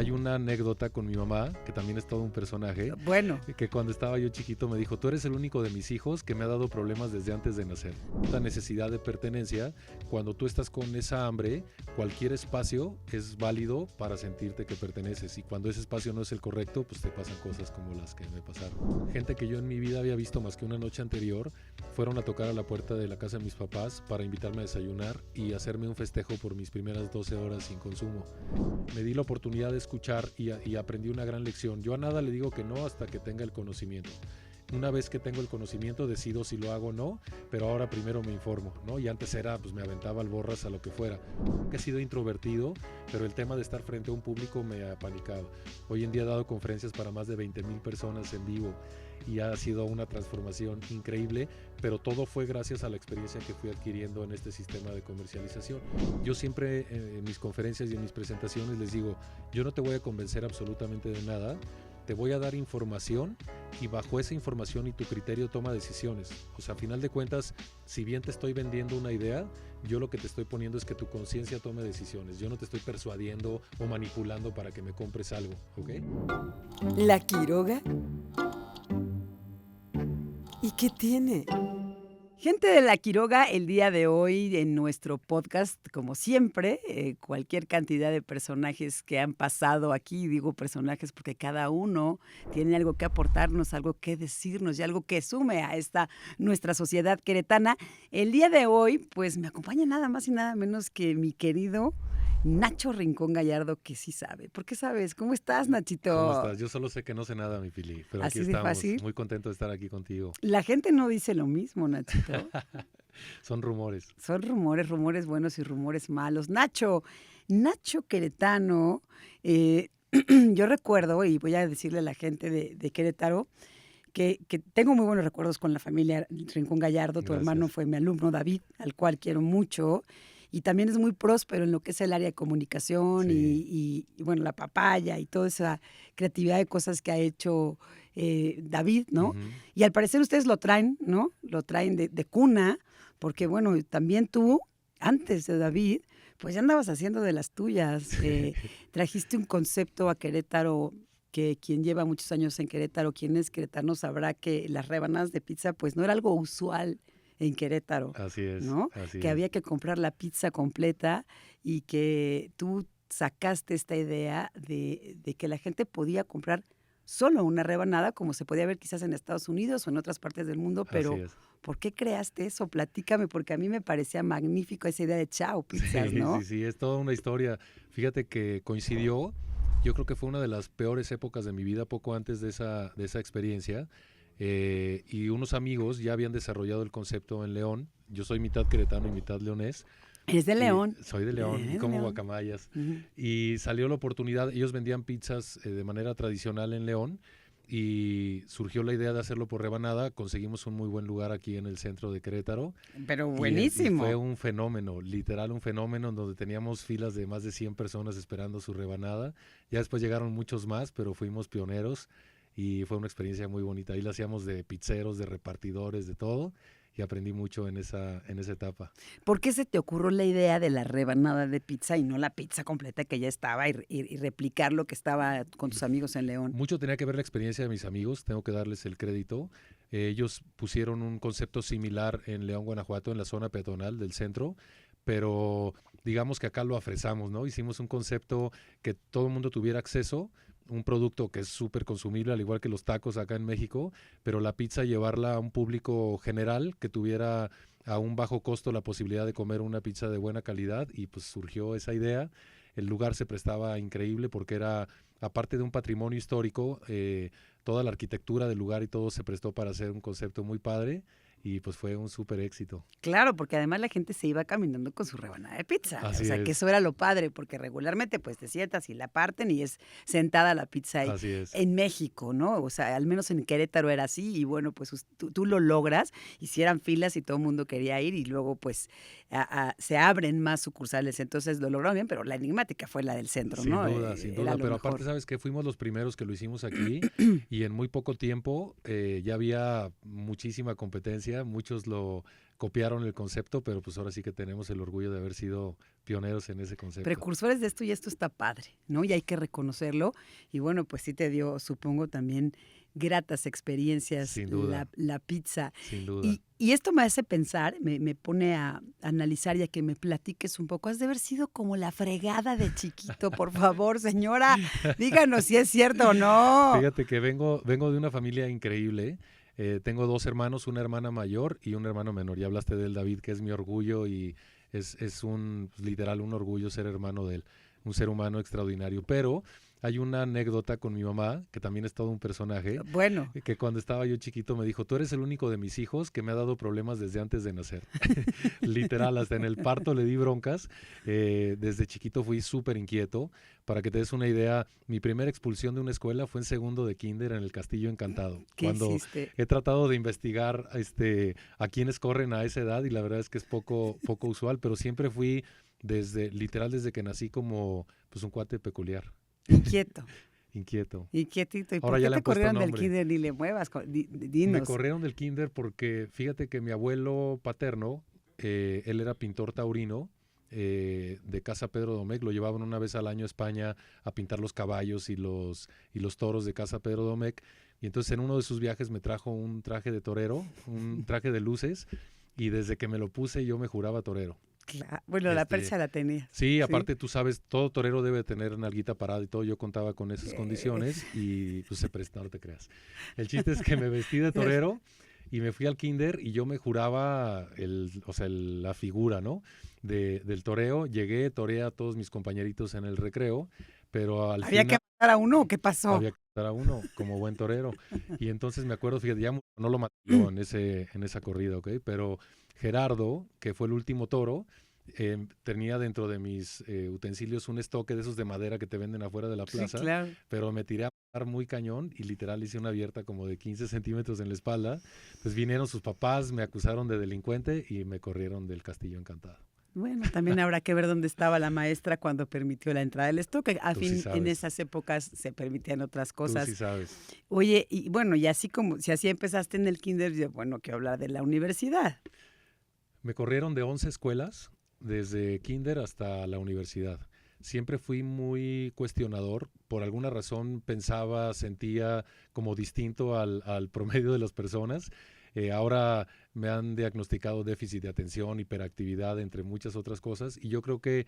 Hay una anécdota con mi mamá, que también es todo un personaje. Bueno. Que cuando estaba yo chiquito me dijo, tú eres el único de mis hijos que me ha dado problemas desde antes de nacer. La necesidad de pertenencia, cuando tú estás con esa hambre, cualquier espacio es válido para sentirte que perteneces. Y cuando ese espacio no es el correcto, pues te pasan cosas como las que me pasaron. Gente que yo en mi vida había visto más que una noche anterior, fueron a tocar a la puerta de la casa de mis papás para invitarme a desayunar y hacerme un festejo por mis primeras 12 horas sin consumo. Me di la oportunidad de escuchar y aprendí una gran lección. Yo a nada le digo que no hasta que tenga el conocimiento. Una vez que tengo el conocimiento decido si lo hago o no, pero ahora primero me informo, ¿no? Y antes era, pues me aventaba al borras a lo que fuera. He sido introvertido, pero el tema de estar frente a un público me ha apanicado. Hoy en día he dado conferencias para más de 20,000 personas en vivo y ha sido una transformación increíble, pero todo fue gracias a la experiencia que fui adquiriendo en este sistema de comercialización. Yo siempre en mis conferencias y en mis presentaciones les digo, yo no te voy a convencer absolutamente de nada, te voy a dar información y bajo esa información y tu criterio toma decisiones. O sea, a final de cuentas, si bien te estoy vendiendo una idea, yo lo que te estoy poniendo es que tu conciencia tome decisiones. Yo no te estoy persuadiendo o manipulando para que me compres algo, ¿ok? ¿La Quiroga? ¿Y qué tiene? Gente de La Quiroga, el día de hoy en nuestro podcast, como siempre, cualquier cantidad de personajes que han pasado aquí, digo personajes porque cada uno tiene algo que aportarnos, algo que decirnos y algo que sume a esta nuestra sociedad queretana. El día de hoy, pues me acompaña nada más y nada menos que mi querido Nacho Rincón Gallardo, que sí sabe. ¿Por qué sabes? ¿Cómo estás, Nachito? ¿Cómo estás? Yo solo sé que no sé nada, mi Pili, pero ¿Así aquí de estamos. fácil? Muy contento de estar aquí contigo. La gente no dice lo mismo, Nachito. Son rumores. Son rumores, rumores buenos y rumores malos. Nacho queretano, yo recuerdo, y voy a decirle a la gente de Querétaro, que tengo muy buenos recuerdos con la familia Rincón Gallardo. Tu Gracias. hermano fue mi alumno David, al cual quiero mucho, y también es muy próspero en lo que es el área de comunicación Sí. y bueno, la papaya y toda esa creatividad de cosas que ha hecho David, ¿no? Uh-huh. Y al parecer ustedes lo traen, ¿no? Lo traen de cuna, porque bueno, también tú, antes de David, pues ya andabas haciendo de las tuyas. Trajiste un concepto a Querétaro que quien lleva muchos años en Querétaro, quien es queretano, sabrá que las rebanadas de pizza pues no era algo usual en Querétaro. Así es, ¿no? así que es. había que comprar la pizza completa y que tú sacaste esta idea de que la gente podía comprar solo una rebanada, como se podía ver quizás en Estados Unidos o en otras partes del mundo, pero Así es. ¿por qué creaste eso? Platícame, porque a mí me parecía magnífico esa idea de Chao Pizzas, Sí, ¿no? sí, es toda una historia. Fíjate que coincidió, yo creo que fue una de las peores épocas de mi vida, poco antes de esa experiencia, y unos amigos ya habían desarrollado el concepto en León. Yo soy mitad queretano y mitad leonés. Es de León. Soy de León, y como guacamayas. Uh-huh. Y salió la oportunidad, ellos vendían pizzas de manera tradicional en León, y surgió la idea de hacerlo por rebanada. Conseguimos un muy buen lugar aquí en el centro de Querétaro. Pero buenísimo. Y fue un fenómeno, literal un fenómeno, en donde teníamos filas de más de 100 personas esperando su rebanada. Ya después llegaron muchos más, pero fuimos pioneros y fue una experiencia muy bonita. Ahí la hacíamos de pizzeros, de repartidores, de todo. Y aprendí mucho en esa etapa. ¿Por qué se te ocurrió la idea de la rebanada de pizza y no la pizza completa que ya estaba y replicar lo que estaba con tus amigos en León? Mucho tenía que ver la experiencia de mis amigos, tengo que darles el crédito. Ellos pusieron un concepto similar en León, Guanajuato, en la zona peatonal del centro, pero digamos que acá lo afresamos, ¿no? Hicimos un concepto que todo el mundo tuviera acceso, un producto que es súper consumible, al igual que los tacos acá en México, pero la pizza llevarla a un público general que tuviera a un bajo costo la posibilidad de comer una pizza de buena calidad, y pues surgió esa idea. El lugar se prestaba increíble porque era, aparte de un patrimonio histórico, toda la arquitectura del lugar y todo se prestó para hacer un concepto muy padre. Y pues fue un súper éxito. Claro, porque además la gente se iba caminando con su rebanada de pizza. Así o sea, es. que eso era lo padre, porque regularmente pues te sientas y la parten y es sentada la pizza ahí. Así es. En México, ¿no? O sea, al menos en Querétaro era así y bueno, pues tú lo logras. Hicieran filas y todo el mundo quería ir y luego pues se abren más sucursales. Entonces lo lograron bien, pero la enigmática fue la del centro, sin ¿no? Duda, sin duda. Pero mejor. aparte, ¿sabes qué? Fuimos los primeros que lo hicimos aquí y en muy poco tiempo ya había muchísima competencia Francia, muchos lo copiaron el concepto, pero pues ahora sí que tenemos el orgullo de haber sido pioneros en ese concepto. Precursores de esto, y esto está padre, ¿no? Y hay que reconocerlo. Y bueno, pues sí te dio, supongo, también gratas experiencias Sin duda, la pizza. sin duda. Y esto me hace pensar, me pone a analizar y a que me platiques un poco. Has de haber sido como la fregada de chiquito, por favor, señora. Díganos si es cierto o no. Fíjate que vengo de una familia increíble. Tengo 2 hermanos, una hermana mayor y un hermano menor. Ya hablaste de él, David, que es mi orgullo y es un, literal, un orgullo ser hermano de él. Un ser humano extraordinario. Pero hay una anécdota con mi mamá, que también es todo un personaje, Bueno, que cuando estaba yo chiquito me dijo, tú eres el único de mis hijos que me ha dado problemas desde antes de nacer. Literal, hasta en el parto le di broncas. Desde chiquito fui súper inquieto. Para que te des una idea, mi primera expulsión de una escuela fue en segundo de kinder en el Castillo Encantado. ¿qué Cuando hiciste? he tratado de investigar a quienes corren a esa edad y la verdad es que es poco usual, pero siempre fui literal desde que nací como pues un cuate peculiar, Inquieto, inquieto. inquietito. ¿Y por Ahora qué ya le te han puesto corrieron del nombre. kinder ni le muevas? Me Dinos. corrieron del kinder porque fíjate que mi abuelo paterno, él era pintor taurino de Casa Pedro Domecq, lo llevaban una vez al año a España a pintar los caballos y los toros de Casa Pedro Domecq, y entonces en uno de sus viajes me trajo un traje de torero, un traje de luces, y desde que me lo puse yo me juraba torero. Bueno, la Este, percha la tenía. Sí, Sí. aparte tú sabes, todo torero debe tener nalguita parada y todo. Yo contaba con esas condiciones y pues se prestó, no te creas. El chiste es que me vestí de torero y me fui al kinder y yo me juraba la figura, ¿no? Del toreo. Llegué, toreé a todos mis compañeritos en el recreo, pero al ¿Había que final matar a uno o qué pasó? había que matar a uno como buen torero. Y entonces me acuerdo, fíjate, no lo maté yo en esa corrida, ¿ok? Pero Gerardo, que fue el último toro, tenía dentro de mis utensilios un estoque de esos de madera que te venden afuera de la Sí, plaza, claro. pero me tiré a matar muy cañón y literal hice una abierta como de 15 centímetros en la espalda. Entonces vinieron sus papás, me acusaron de delincuente y me corrieron del Castillo Encantado. Bueno, también habrá que ver dónde estaba la maestra cuando permitió la entrada del estoque. A Tú sí fin, en sabes, esas épocas se permitían otras tú sí cosas. sabes. Oye, y bueno, y así como, si así empezaste en el kinder, bueno, que hablar de la universidad. Me corrieron de 11 escuelas, desde kinder hasta la universidad. Siempre fui muy cuestionador. Por alguna razón pensaba, sentía como distinto al promedio de las personas. Ahora me han diagnosticado déficit de atención, hiperactividad, entre muchas otras cosas. Y yo creo que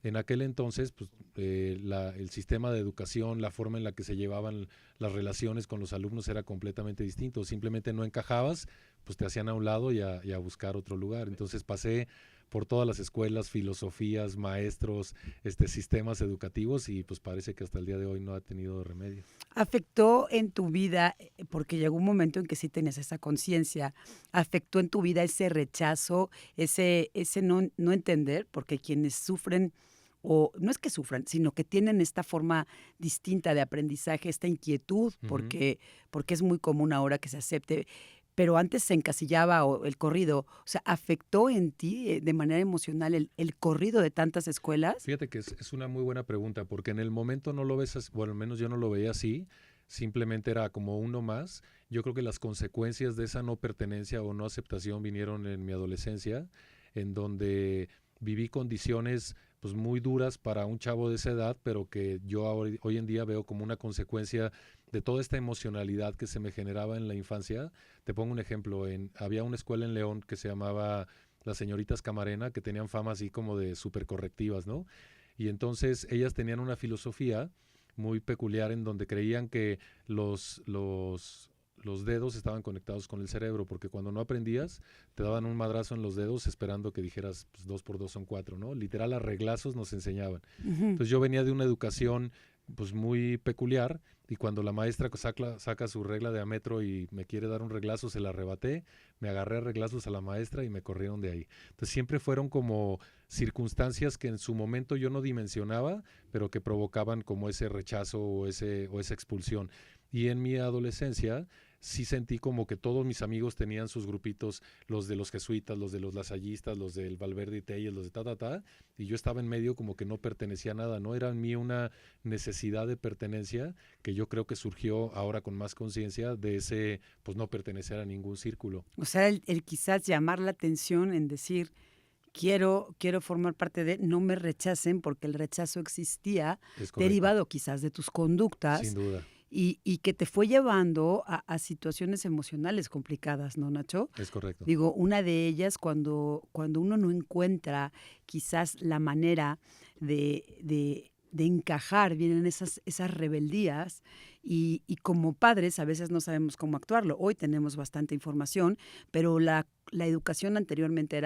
en aquel entonces, pues, el sistema de educación, la forma en la que se llevaban las relaciones con los alumnos era completamente distinto. Simplemente no encajabas, pues te hacían a un lado y a buscar otro lugar. Entonces pasé por todas las escuelas, filosofías, maestros, sistemas educativos y pues parece que hasta el día de hoy no ha tenido remedio. ¿Afectó en tu vida, porque llegó un momento en que sí tenías esa conciencia, afectó en tu vida ese rechazo, ese no entender? Porque quienes sufren, o no es que sufran, sino que tienen esta forma distinta de aprendizaje, esta inquietud, Ujú. porque es muy común ahora que se acepte, pero antes se encasillaba el corrido. O sea, ¿afectó en ti de manera emocional el corrido de tantas escuelas? Fíjate que es una muy buena pregunta, porque en el momento no lo ves así, bueno, al menos yo no lo veía así, simplemente era como uno más. Yo creo que las consecuencias de esa no pertenencia o no aceptación vinieron en mi adolescencia, en donde viví condiciones pues muy duras para un chavo de esa edad, pero que yo hoy en día veo como una consecuencia de toda esta emocionalidad que se me generaba en la infancia. Te pongo un ejemplo, había una escuela en León que se llamaba las señoritas Camarena, que tenían fama así como de súper correctivas, ¿no? Y entonces ellas tenían una filosofía muy peculiar en donde creían que los dedos estaban conectados con el cerebro, porque cuando no aprendías, te daban un madrazo en los dedos esperando que dijeras, pues 2 por 2 son 4, ¿no? Literal, a reglazos nos enseñaban. Ujú. Entonces yo venía de una educación pues muy peculiar y cuando la maestra saca su regla de a metro y me quiere dar un reglazo, se la arrebaté, me agarré a reglazos a la maestra y me corrieron de ahí. Entonces siempre fueron como circunstancias que en su momento yo no dimensionaba, pero que provocaban como ese rechazo o esa expulsión. Y en mi adolescencia sí sentí como que todos mis amigos tenían sus grupitos, los de los jesuitas, los de los lasallistas, los del Valverde y Telles, los de y yo estaba en medio como que no pertenecía a nada, ¿no? Era en mí una necesidad de pertenencia que yo creo que surgió ahora con más conciencia de ese, pues no pertenecer a ningún círculo. O sea, el quizás llamar la atención en decir, quiero formar parte de, no me rechacen, porque el rechazo existía, Es correcto, derivado quizás de tus sin conductas, duda, y que te fue llevando a situaciones emocionales complicadas, ¿no, Nacho? es correcto. Digo, una de ellas cuando uno no encuentra quizás la manera de encajar, vienen esas rebeldías y como padres a veces no sabemos cómo actuarlo. Hoy tenemos bastante información, pero la educación anteriormente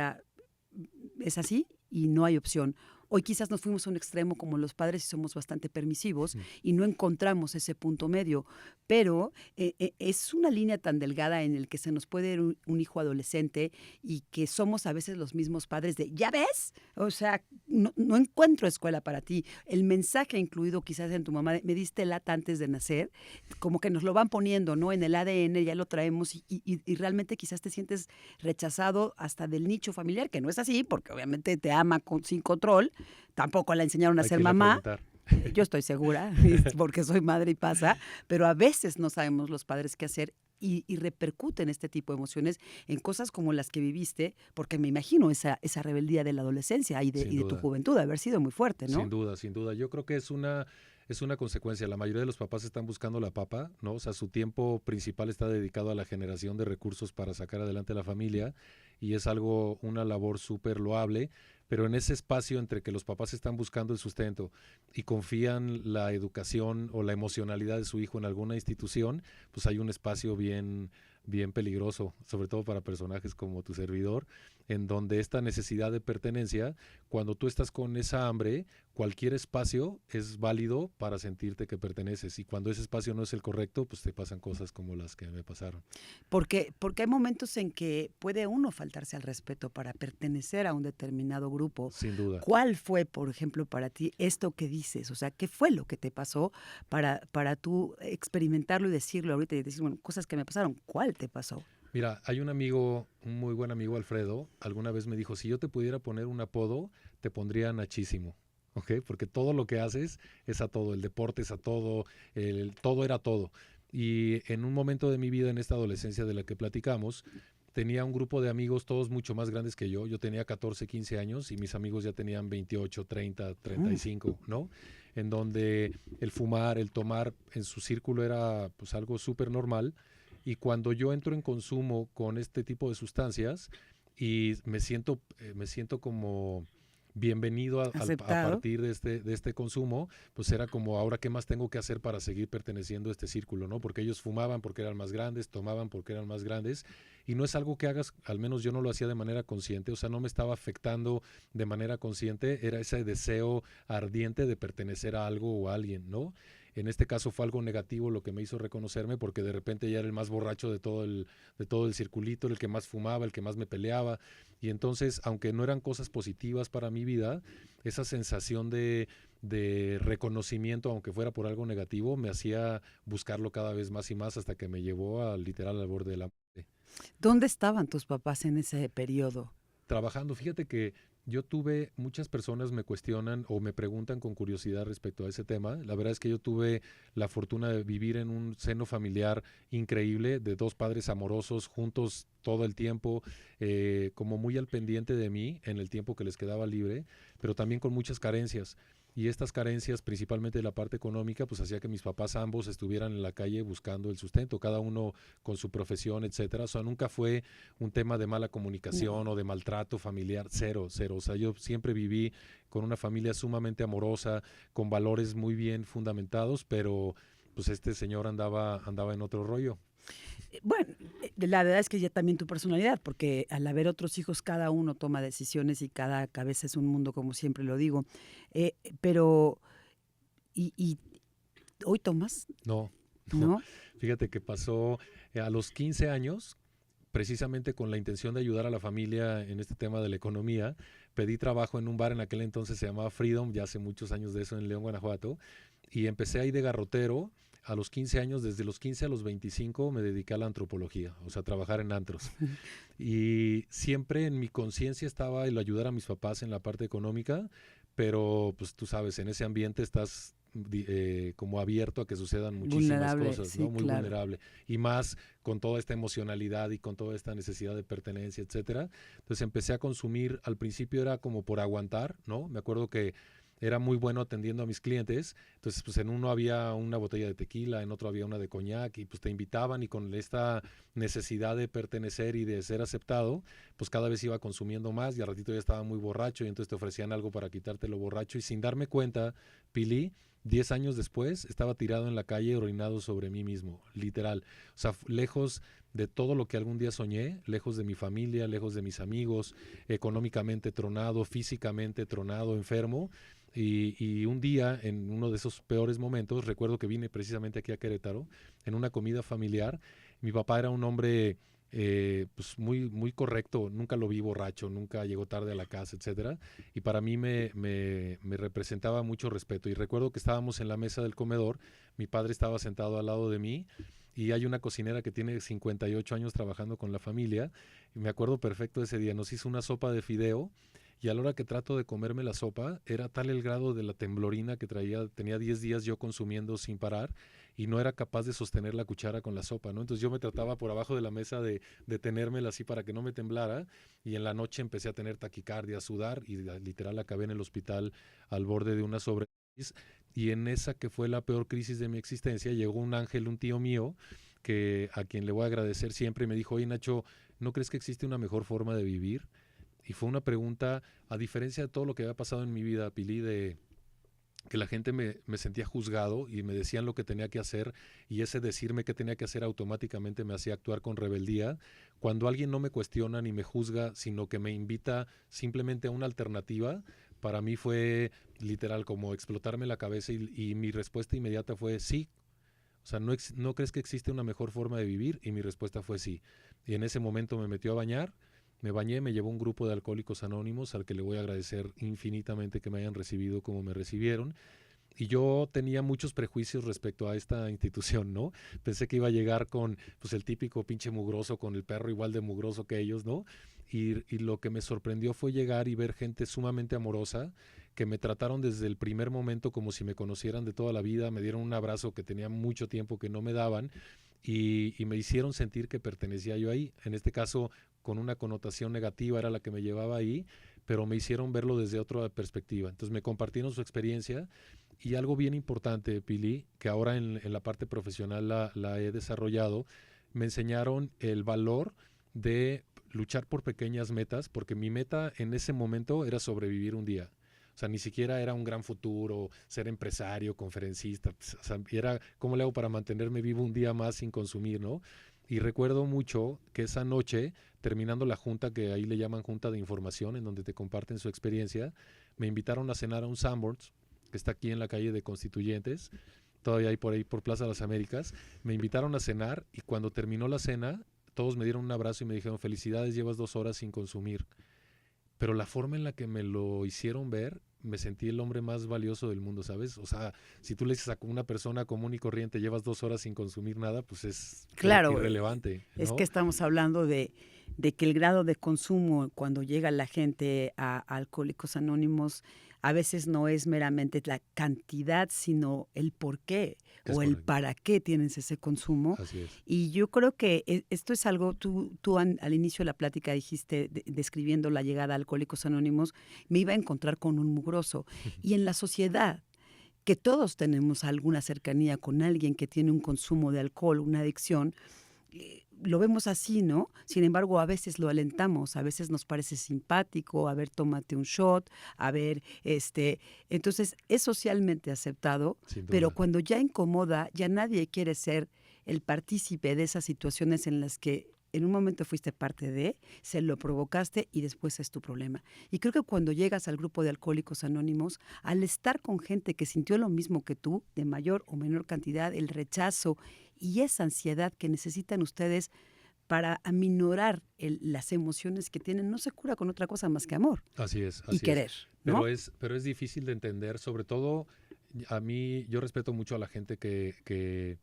es así y no hay opción. Hoy quizás nos fuimos a un extremo como los padres y somos bastante permisivos y no encontramos ese punto medio, pero es una línea tan delgada en el que se nos puede ir un hijo adolescente y que somos a veces los mismos padres de, ¿ya ves? O sea, no encuentro escuela para ti. El mensaje incluido quizás en tu mamá, me diste lata antes de nacer, como que nos lo van poniendo, ¿no? En el ADN ya lo traemos y realmente quizás te sientes rechazado hasta del nicho familiar, que no es así, porque obviamente te ama sin control. Tampoco la enseñaron a Hay ser que irle a mamá. preguntar. Yo estoy segura, porque soy madre y pasa, pero a veces no sabemos los padres qué hacer y repercuten este tipo de emociones en cosas como las que viviste, porque me imagino esa rebeldía de la adolescencia y Sin de tu duda. juventud, de haber sido muy fuerte, Sin ¿no? duda, sin duda. Yo creo que es una consecuencia. La mayoría de los papás están buscando la papa, ¿no? O sea, su tiempo principal está dedicado a la generación de recursos para sacar adelante la familia y es algo, una labor súper loable, pero en ese espacio entre que los papás están buscando el sustento y confían la educación o la emocionalidad de su hijo en alguna institución, pues hay un espacio bien peligroso, sobre todo para personajes como tu servidor, en donde esta necesidad de pertenencia, cuando tú estás con esa hambre, cualquier espacio es válido para sentirte que perteneces y cuando ese espacio no es el correcto, pues te pasan cosas como las que me pasaron. Porque hay momentos en que puede uno faltarse al respeto para pertenecer a un determinado grupo. Sin duda. ¿Cuál fue, por ejemplo, para ti esto que dices? O sea, ¿qué fue lo que te pasó para tú experimentarlo y decirlo ahorita y decir, bueno, cosas que me pasaron? ¿Cuál te pasó? Mira, hay un amigo, un muy buen amigo, Alfredo, alguna vez me dijo, si yo te pudiera poner un apodo, te pondría Nachísimo. ¿Ok? Porque todo lo que haces es a todo, el deporte es a todo, todo era todo. Y en un momento de mi vida, en esta adolescencia de la que platicamos, tenía un grupo de amigos, todos mucho más grandes que yo. Yo tenía 14, 15 años y mis amigos ya tenían 28, 30, Mm. 35, ¿no? En donde el fumar, el tomar en su círculo era pues algo súper normal. Y cuando yo entro en consumo con este tipo de sustancias y me siento como bienvenido a ¿Aceptado? partir de este consumo, pues era como ahora qué más tengo que hacer para seguir perteneciendo a este círculo, ¿no? Porque ellos fumaban porque eran más grandes, tomaban porque eran más grandes y no es algo que hagas, al menos yo no lo hacía de manera consciente, o sea, no me estaba afectando de manera consciente, era ese deseo ardiente de pertenecer a algo o a alguien, ¿no? En este caso fue algo negativo lo que me hizo reconocerme porque de repente ya era el más borracho de todo el circulito, el que más fumaba, el que más me peleaba. Y entonces, aunque no eran cosas positivas para mi vida, esa sensación de reconocimiento, aunque fuera por algo negativo, me hacía buscarlo cada vez más y más hasta que me llevó a literal al borde de la muerte. ¿Dónde estaban tus papás en ese periodo? Trabajando. Fíjate que yo tuve, muchas personas me cuestionan o me preguntan con curiosidad respecto a ese tema. La verdad es que yo tuve la fortuna de vivir en un seno familiar increíble, de dos padres amorosos juntos todo el tiempo, como muy al pendiente de mí en el tiempo que les quedaba libre, pero también con muchas carencias. Y estas carencias, principalmente de la parte económica, pues hacía que mis papás ambos estuvieran en la calle buscando el sustento, cada uno con su profesión, etcétera. O sea, nunca fue un tema de mala No. comunicación o de maltrato familiar, cero, cero. O sea, yo siempre viví con una familia sumamente amorosa, con valores muy bien fundamentados, pero pues este señor andaba en otro rollo. Bueno, la verdad es que ya también tu personalidad, porque al haber otros hijos, cada uno toma decisiones y cada cabeza es un mundo, como siempre lo digo. Eh, pero, y hoy tomas, No, no. ¿no? Fíjate que pasó a los 15 años, precisamente con la intención de ayudar a la familia en este tema de la economía, pedí trabajo en un bar en aquel entonces se llamaba Freedom, ya hace muchos años de eso en León, Guanajuato, y empecé ahí de garrotero a los 15 años, desde los 15 a los 25, me dediqué a la antropología, o sea, a trabajar en antros. Y siempre en mi conciencia estaba el ayudar a mis papás en la parte económica, pero pues tú sabes, en ese ambiente estás como abierto a que sucedan muchísimas Vulnerable, cosas, sí, ¿no? Muy claro. vulnerable. Y más con toda esta emocionalidad y con toda esta necesidad de pertenencia, etcétera. Entonces empecé a consumir, al principio era como por aguantar, ¿no? Me acuerdo que era muy bueno atendiendo a mis clientes, entonces pues en uno había una botella de tequila, en otro había una de coñac y pues te invitaban y con esta necesidad de pertenecer y de ser aceptado, pues cada vez iba consumiendo más y al ratito ya estaba muy borracho y entonces te ofrecían algo para quitarte lo borracho y sin darme cuenta, Pili, 10 años después estaba tirado en la calle orinado sobre mí mismo, literal. O sea, lejos de todo lo que algún día soñé, lejos de mi familia, lejos de mis amigos, económicamente tronado, físicamente tronado, enfermo. Y un día, en uno de esos peores momentos, recuerdo que vine precisamente aquí a Querétaro, en una comida familiar. Mi papá era un hombre pues muy correcto, nunca lo vi borracho, nunca llegó tarde a la casa, etcétera. Y para mí me representaba mucho respeto. Y recuerdo que estábamos en la mesa del comedor, mi padre estaba sentado al lado de mí y hay una cocinera que tiene 58 años trabajando con la familia. Y me acuerdo perfecto ese día, nos hizo una sopa de fideo y a la hora que trato de comerme la sopa, era tal el grado de la temblorina que tenía 10 días yo consumiendo sin parar y no era capaz de sostener la cuchara con la sopa, ¿no? Entonces yo me trataba por abajo de la mesa de tenérmela así para que no me temblara y en la noche empecé a tener taquicardia, a sudar y literal acabé en el hospital al borde de una sobredosis y en esa que fue la peor crisis de mi existencia llegó un ángel, un tío mío, que a quien le voy a agradecer siempre y me dijo, oye Nacho, ¿no crees que existe una mejor forma de vivir? Y fue una pregunta, a diferencia de todo lo que había pasado en mi vida, Pili, de que la gente me sentía juzgado y me decían lo que tenía que hacer y ese decirme qué tenía que hacer automáticamente me hacía actuar con rebeldía. Cuando alguien no me cuestiona ni me juzga, sino que me invita simplemente a una alternativa, para mí fue literal como explotarme la cabeza y mi respuesta inmediata fue sí. O sea, ¿no crees que existe una mejor forma de vivir? Y mi respuesta fue sí. Y en ese momento me metió a bañar, me bañé, me llevó un grupo de alcohólicos anónimos al que le voy a agradecer infinitamente que me hayan recibido como me recibieron. Y yo tenía muchos prejuicios respecto a esta institución, ¿no? Pensé que iba a llegar con pues el típico pinche mugroso, con el perro igual de mugroso que ellos, ¿no? Y lo que me sorprendió fue llegar y ver gente sumamente amorosa, que me trataron desde el primer momento como si me conocieran de toda la vida, me dieron un abrazo que tenía mucho tiempo que no me daban y me hicieron sentir que pertenecía yo ahí. En este caso, con una connotación negativa era la que me llevaba ahí, pero me hicieron verlo desde otra perspectiva. Entonces me compartieron su experiencia y algo bien importante, Pili, que ahora en la parte profesional la he desarrollado, me enseñaron el valor de luchar por pequeñas metas, porque mi meta en ese momento era sobrevivir un día. O sea, ni siquiera era un gran futuro, ser empresario, conferencista. Pues, o sea, era cómo le hago para mantenerme vivo un día más sin consumir, ¿no? Y recuerdo mucho que esa noche, terminando la junta, que ahí le llaman junta de información, en donde te comparten su experiencia, me invitaron a cenar a un Sanborns, que está aquí en la calle de Constituyentes, todavía hay por ahí por Plaza de las Américas. Me invitaron a cenar y cuando terminó la cena, todos me dieron un abrazo y me dijeron, felicidades, llevas 2 horas sin consumir. Pero la forma en la que me lo hicieron ver, me sentí el hombre más valioso del mundo, ¿sabes? O sea, si tú le dices a una persona común y corriente, llevas 2 horas sin consumir nada, pues es Claro, irrelevante, es que ¿no? estamos hablando de que el grado de consumo cuando llega la gente a Alcohólicos Anónimos a veces no es meramente la cantidad, sino el por qué Es o el correcto, para qué tienes ese consumo. así es. Y yo creo que esto es algo, tú al inicio de la plática dijiste, describiendo la llegada a Alcohólicos Anónimos, me iba a encontrar con un mugroso. Y en la sociedad, que todos tenemos alguna cercanía con alguien que tiene un consumo de alcohol, una adicción, lo vemos así, ¿no? Sin embargo, a veces lo alentamos, a veces nos parece simpático, a ver, tómate un shot, a ver, entonces es socialmente aceptado, Sin pero duda. cuando ya incomoda, ya nadie quiere ser el partícipe de esas situaciones en las que en un momento fuiste parte de, se lo provocaste y después es tu problema. Y creo que cuando llegas al grupo de Alcohólicos Anónimos, al estar con gente que sintió lo mismo que tú, de mayor o menor cantidad, el rechazo y esa ansiedad que necesitan ustedes para aminorar las emociones que tienen, no se cura con otra cosa más que amor Así es, y así es. querer, ¿no? Pero es difícil de entender, sobre todo a mí, yo respeto mucho a la gente que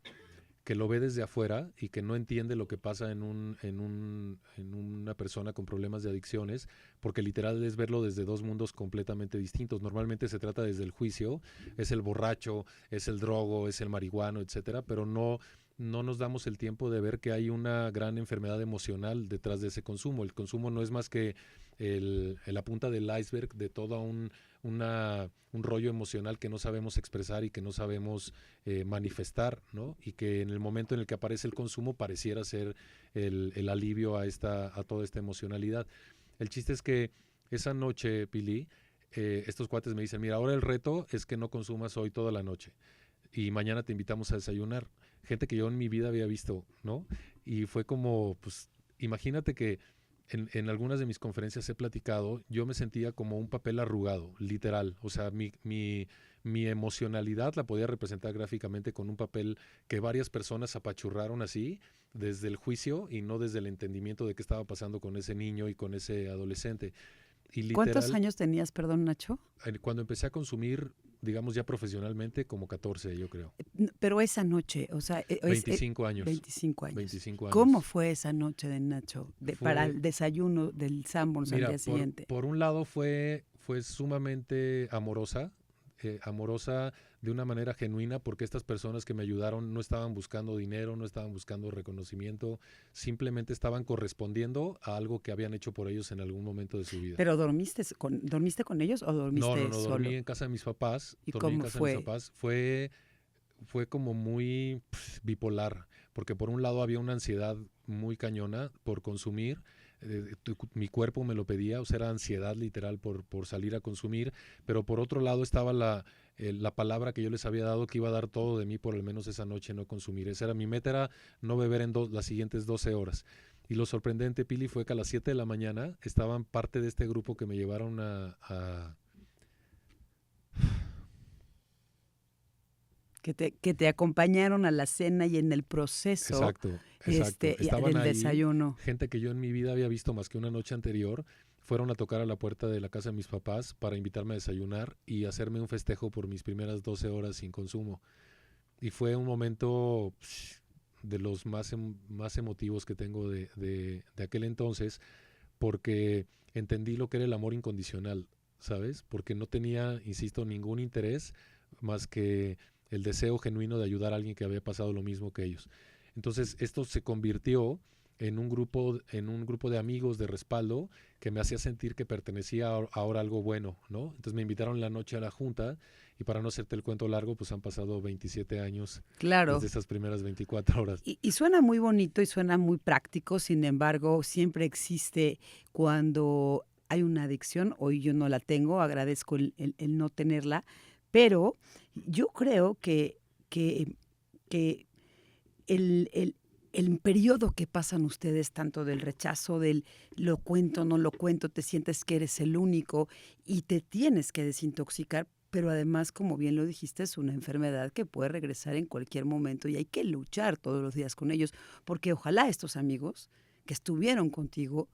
lo ve desde afuera y que no entiende lo que pasa en una persona con problemas de adicciones, porque literal es verlo desde dos mundos completamente distintos. Normalmente se trata desde el juicio, es el borracho, es el drogo, es el marihuano, etcétera, pero no nos damos el tiempo de ver que hay una gran enfermedad emocional detrás de ese consumo. El consumo no es más que la punta del iceberg de todo un rollo emocional que no sabemos expresar y que no sabemos manifestar, ¿no? Y que en el momento en el que aparece el consumo pareciera ser el alivio a toda esta emocionalidad. El chiste es que esa noche, Pili, estos cuates me dicen, mira, ahora el reto es que no consumas hoy toda la noche y mañana te invitamos a desayunar. Gente que yo en mi vida había visto, ¿no? Y fue como, pues, imagínate que en algunas de mis conferencias he platicado, yo me sentía como un papel arrugado, literal. O sea, mi emocionalidad la podía representar gráficamente con un papel que varias personas apachurraron así, desde el juicio y no desde el entendimiento de qué estaba pasando con ese niño y con ese adolescente. Y ¿Cuántos literal, años tenías, perdón, Nacho? cuando empecé a consumir, digamos ya profesionalmente, como 14, yo creo. Pero esa noche, o sea, 25 años. 25 años. 25 ¿Cómo años. fue esa noche de Nacho para Fue, el desayuno del Sanborns al mira, día siguiente? por un lado fue sumamente amorosa de una manera genuina, porque estas personas que me ayudaron no estaban buscando dinero, no estaban buscando reconocimiento, simplemente estaban correspondiendo a algo que habían hecho por ellos en algún momento de su vida. ¿Pero dormiste con ellos o dormiste No, solo? dormí en casa de mis papás, ¿Y dormí en cómo casa de mis fue? papás. Fue como muy bipolar, porque por un lado había una ansiedad muy cañona por consumir, mi cuerpo me lo pedía, o sea, era ansiedad literal por salir a consumir, pero por otro lado estaba la palabra que yo les había dado que iba a dar todo de mí por al menos esa noche no consumir. Esa era mi meta, era no beber en las siguientes 12 horas. Y lo sorprendente, Pili, fue que a las 7 de la mañana estaban parte de este grupo que me llevaron Que te acompañaron a la cena y en el proceso Exacto, exacto. Estaban del ahí desayuno. gente que yo en mi vida había visto más que una noche anterior. Fueron a tocar a la puerta de la casa de mis papás para invitarme a desayunar y hacerme un festejo por mis primeras 12 horas sin consumo. Y fue un momento de los más emotivos que tengo de aquel entonces, porque entendí lo que era el amor incondicional, ¿sabes? Porque no tenía, insisto, ningún interés más que el deseo genuino de ayudar a alguien que había pasado lo mismo que ellos. Entonces, esto se convirtió en un grupo de amigos de respaldo que me hacía sentir que pertenecía ahora a algo bueno, ¿no? Entonces me invitaron la noche a la junta y para no hacerte el cuento largo, pues han pasado 27 años desde Claro. esas primeras 24 horas. Y suena muy bonito y suena muy práctico, sin embargo, siempre existe cuando hay una adicción, hoy yo no la tengo, agradezco el no tenerla, pero yo creo que el periodo que pasan ustedes, tanto del rechazo, del lo cuento, no lo cuento, te sientes que eres el único y te tienes que desintoxicar, pero además, como bien lo dijiste, es una enfermedad que puede regresar en cualquier momento y hay que luchar todos los días con ellos, porque ojalá estos amigos que estuvieron contigo,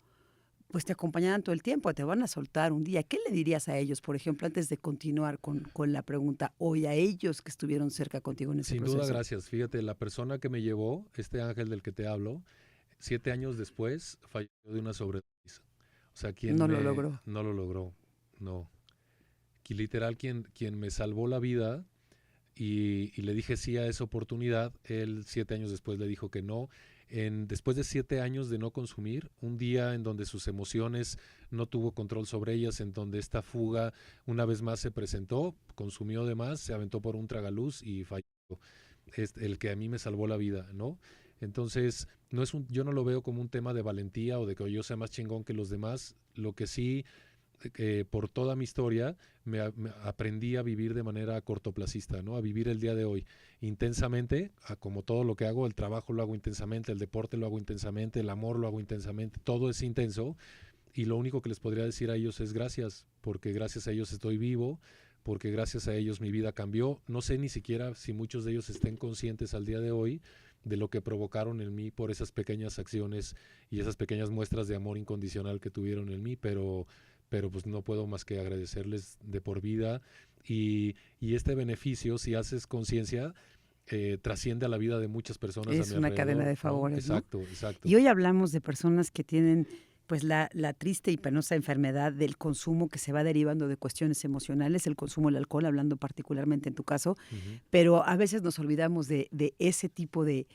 pues te acompañaran todo el tiempo, te van a soltar un día. ¿Qué le dirías a ellos, por ejemplo, antes de continuar con la pregunta, hoy a ellos que estuvieron cerca contigo en ese Sin duda, proceso? gracias. Fíjate, la persona que me llevó, este ángel del que te hablo, 7 años después falleció de una sobredosis. O sea, No lo logró. no lo logró, no. Que literal, quien me salvó la vida y le dije sí a esa oportunidad, él 7 años después le dijo que no. Después de 7 años de no consumir, un día en donde sus emociones no tuvo control sobre ellas, en donde esta fuga una vez más se presentó, consumió de más, se aventó por un tragaluz y falleció. Es el que a mí me salvó la vida, ¿no? Entonces, yo no lo veo como un tema de valentía o de que yo sea más chingón que los demás. Lo que sí, por toda mi historia, me aprendí a vivir de manera cortoplacista, ¿no? A vivir el día de hoy intensamente, como todo lo que hago, el trabajo lo hago intensamente, el deporte lo hago intensamente, el amor lo hago intensamente, todo es intenso y lo único que les podría decir a ellos es gracias, porque gracias a ellos estoy vivo, porque gracias a ellos mi vida cambió. No sé ni siquiera si muchos de ellos estén conscientes al día de hoy de lo que provocaron en mí por esas pequeñas acciones y esas pequeñas muestras de amor incondicional que tuvieron en mí, pero pues no puedo más que agradecerles de por vida y este beneficio, si haces conciencia, trasciende a la vida de muchas personas a Es mi una cadena alrededor, de ¿no? favores, ¿no? Exacto, exacto. Y hoy hablamos de personas que tienen pues la triste y penosa enfermedad del consumo que se va derivando de cuestiones emocionales, el consumo del alcohol, hablando particularmente en tu caso, Ujú. pero a veces nos olvidamos de ese tipo de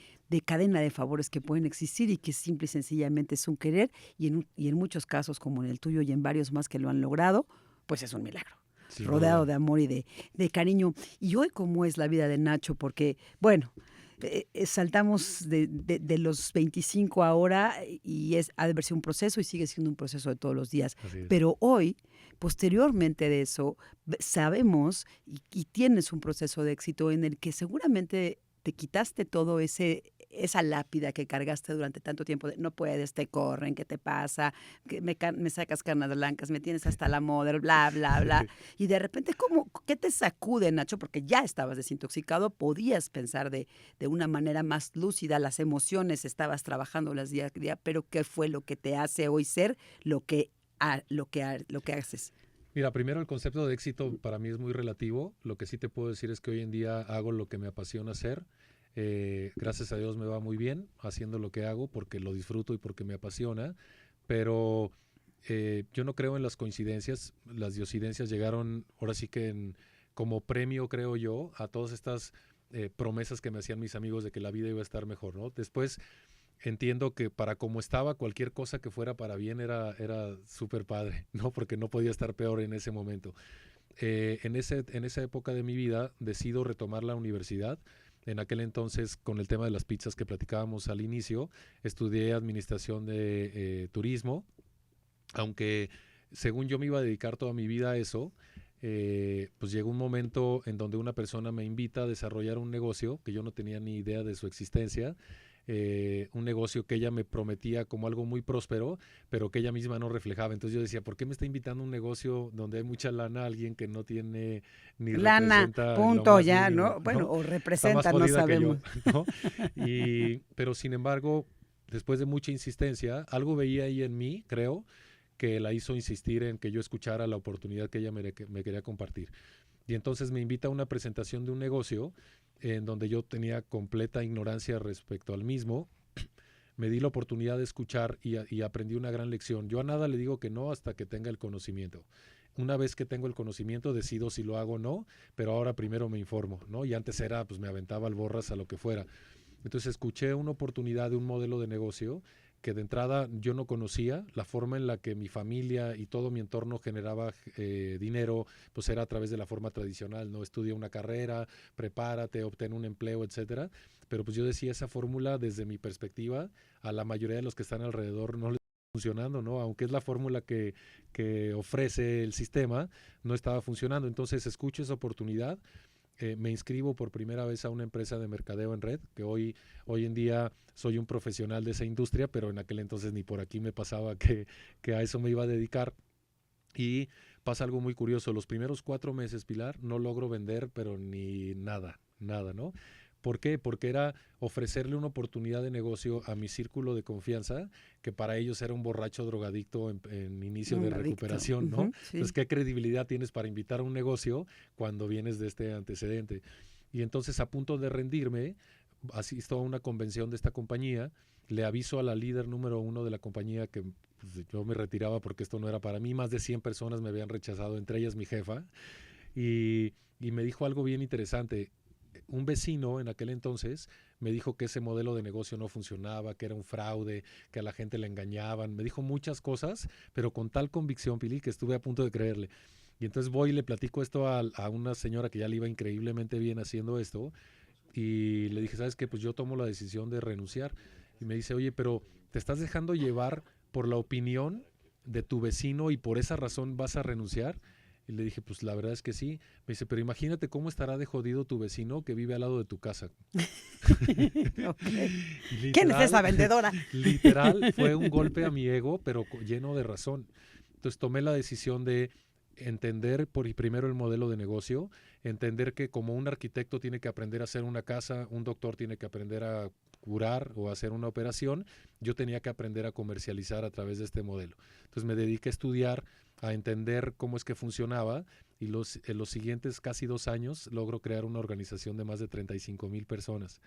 cadena de favores que pueden existir y que simple y sencillamente es un querer y en muchos casos, como en el tuyo y en varios más que lo han logrado, pues es un milagro, Sin rodeado duda. de amor y de cariño. Y hoy, ¿cómo es la vida de Nacho? Porque, bueno, saltamos de los 25 ahora y ha de verse un proceso y sigue siendo un proceso de todos los días. Así es. Pero hoy, posteriormente de eso, sabemos y tienes un proceso de éxito en el que seguramente te quitaste todo esa lápida que cargaste durante tanto tiempo de no puedes, te corren, ¿qué te pasa? Que me sacas canas blancas, me tienes hasta la moda, bla, bla, bla. Y de repente, ¿qué te sacude, Nacho? Porque ya estabas desintoxicado, podías pensar de una manera más lúcida, las emociones estabas trabajándolas día a día, pero ¿qué fue lo que te hace hoy ser lo que haces? Mira, primero el concepto de éxito para mí es muy relativo. Lo que sí te puedo decir es que hoy en día hago lo que me apasiona hacer. Gracias a Dios me va muy bien haciendo lo que hago porque lo disfruto y porque me apasiona. Pero yo no creo en las coincidencias. Las diosidencias llegaron ahora sí que como premio, creo yo, a todas estas promesas que me hacían mis amigos de que la vida iba a estar mejor, ¿no? Después entiendo que para como estaba, cualquier cosa que fuera para bien era súper padre, ¿no? Porque no podía estar peor en ese momento. En esa época de mi vida decido retomar la universidad. En aquel entonces, con el tema de las pizzas que platicábamos al inicio, estudié administración de turismo, aunque según yo me iba a dedicar toda mi vida a eso. Pues llegó un momento en donde una persona me invita a desarrollar un negocio que yo no tenía ni idea de su existencia, un negocio que ella me prometía como algo muy próspero, pero que ella misma no reflejaba. Entonces yo decía, ¿por qué me está invitando a un negocio donde hay mucha lana a alguien que no tiene ni Lana, representa en lo punto, más ya, mínimo, ¿no? Bueno, ¿no? o Está más representa, no jodida que yo, sabemos. ¿no? Pero sin embargo, después de mucha insistencia, algo veía ahí en mí, creo, que la hizo insistir en que yo escuchara la oportunidad que ella me quería compartir. Y entonces me invita a una presentación de un negocio en donde yo tenía completa ignorancia respecto al mismo. Me di la oportunidad de escuchar y aprendí una gran lección. Yo a nada le digo que no hasta que tenga el conocimiento. Una vez que tengo el conocimiento decido si lo hago o no, pero ahora primero me informo, ¿no? Y antes era, pues me aventaba al borras a lo que fuera. Entonces escuché una oportunidad de un modelo de negocio que de entrada yo no conocía, la forma en la que mi familia y todo mi entorno generaba dinero, pues era a través de la forma tradicional, ¿no? Estudia una carrera, prepárate, obtén un empleo, etcétera. Pero pues yo decía esa fórmula desde mi perspectiva, a la mayoría de los que están alrededor no les está funcionando, ¿no? Aunque es la fórmula que ofrece el sistema, no estaba funcionando. Entonces escucho esa oportunidad, me inscribo por primera vez a una empresa de mercadeo en red, que hoy en día soy un profesional de esa industria, pero en aquel entonces ni por aquí me pasaba que a eso me iba a dedicar. Y pasa algo muy curioso, los primeros 4 meses, Pilar, no logro vender, pero ni nada, nada, ¿no? ¿Por qué? Porque era ofrecerle una oportunidad de negocio a mi círculo de confianza, que para ellos era un borracho drogadicto en inicio de Un adicto. recuperación, ¿no? Ujú, Entonces, sí. ¿qué credibilidad tienes para invitar a un negocio cuando vienes de este antecedente? Y entonces, a punto de rendirme, asisto a una convención de esta compañía, le aviso a la líder número 1 de la compañía que pues, yo me retiraba porque esto no era para mí. Más de 100 personas me habían rechazado, entre ellas mi jefa, y me dijo algo bien interesante. Un vecino en aquel entonces me dijo que ese modelo de negocio no funcionaba, que era un fraude, que a la gente le engañaban. Me dijo muchas cosas, pero con tal convicción, Pili, que estuve a punto de creerle. Y entonces voy y le platico esto a una señora que ya le iba increíblemente bien haciendo esto. Y le dije, ¿sabes qué? Pues yo tomo la decisión de renunciar. Y me dice, oye, pero te estás dejando llevar por la opinión de tu vecino y por esa razón vas a renunciar. Y le dije, pues la verdad es que sí. Me dice, pero imagínate cómo estará de jodido tu vecino que vive al lado de tu casa. Ok. Y ¿Quién es esa literal, vendedora? literal fue un golpe a mi ego, pero lleno de razón. Entonces tomé la decisión de entender primero el modelo de negocio, entender que como un arquitecto tiene que aprender a hacer una casa, un doctor tiene que aprender a curar o hacer una operación, yo tenía que aprender a comercializar a través de este modelo. Entonces me dediqué a estudiar a entender cómo es que funcionaba y en los siguientes casi 2 años logro crear una organización de más de 35,000 personas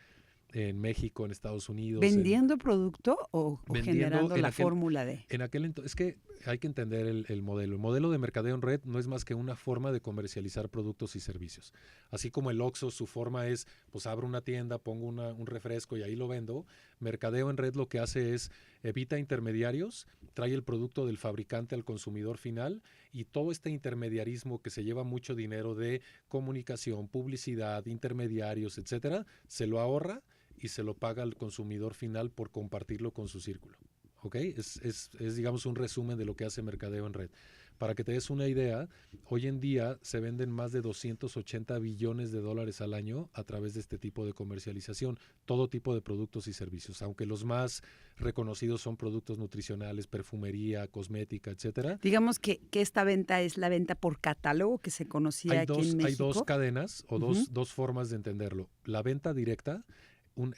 en México, en Estados Unidos, ¿Vendiendo producto o vendiendo generando la fórmula de? en aquel entonces. Es que hay que entender el modelo. El modelo de mercadeo en red no es más que una forma de comercializar productos y servicios. Así como el Oxxo, su forma es, pues abro una tienda, pongo un refresco y ahí lo vendo. Mercadeo en red lo que hace es evita intermediarios, trae el producto del fabricante al consumidor final y todo este intermediarismo que se lleva mucho dinero de comunicación, publicidad, intermediarios, etcétera, se lo ahorra y se lo paga al consumidor final por compartirlo con su círculo. ¿Ok? Digamos, un resumen de lo que hace mercadeo en red. Para que te des una idea, hoy en día se venden más de 280 billones de dólares al año a través de este tipo de comercialización, todo tipo de productos y servicios, aunque los más reconocidos son productos nutricionales, perfumería, cosmética, etcétera. Digamos que esta venta es la venta por catálogo que se conocía aquí en México. Hay dos cadenas o dos formas de entenderlo. La venta directa.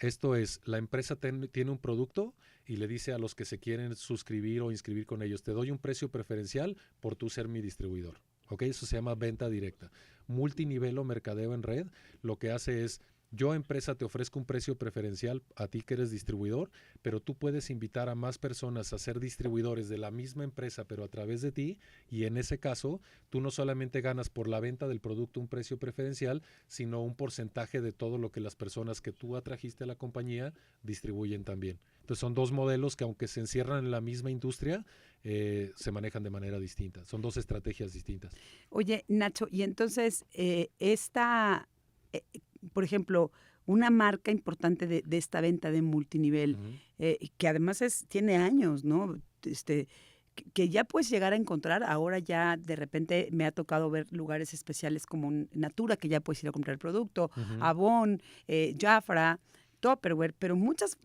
Esto es, la empresa tiene un producto y le dice a los que se quieren suscribir o inscribir con ellos, te doy un precio preferencial por tú ser mi distribuidor. ¿Ok? Eso se llama venta directa. Multinivel o mercadeo en red, lo que hace es, yo empresa te ofrezco un precio preferencial a ti que eres distribuidor, pero tú puedes invitar a más personas a ser distribuidores de la misma empresa, pero a través de ti, y en ese caso, tú no solamente ganas por la venta del producto un precio preferencial, sino un porcentaje de todo lo que las personas que tú atrajiste a la compañía distribuyen también. Entonces son dos modelos que aunque se encierran en la misma industria, se manejan de manera distinta. Son dos estrategias distintas. Oye, Nacho, y entonces por ejemplo, una marca importante de esta venta de multinivel, que además tiene años, ¿no? Que ya puedes llegar a encontrar, ahora ya de repente me ha tocado ver lugares especiales como Natura, que ya puedes ir a comprar el producto, Avon, Jafra, Tupperware, pero muchas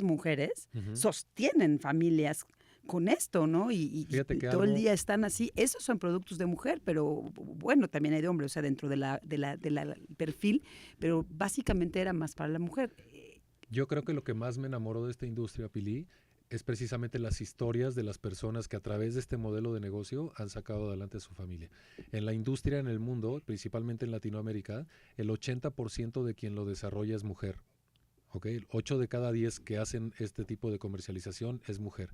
mujeres sostienen familias con esto, ¿no? Y todo el día están así. Esos son productos de mujer, pero bueno, también hay de hombre, o sea, dentro de la perfil, pero básicamente era más para la mujer. Yo creo que lo que más me enamoró de esta industria, Pili, es precisamente las historias de las personas que a través de este modelo de negocio han sacado adelante a su familia. En la industria, en el mundo, principalmente en Latinoamérica, el 80% de quien lo desarrolla es mujer. ¿Okay? 8 de cada 10 que hacen este tipo de comercialización es mujer.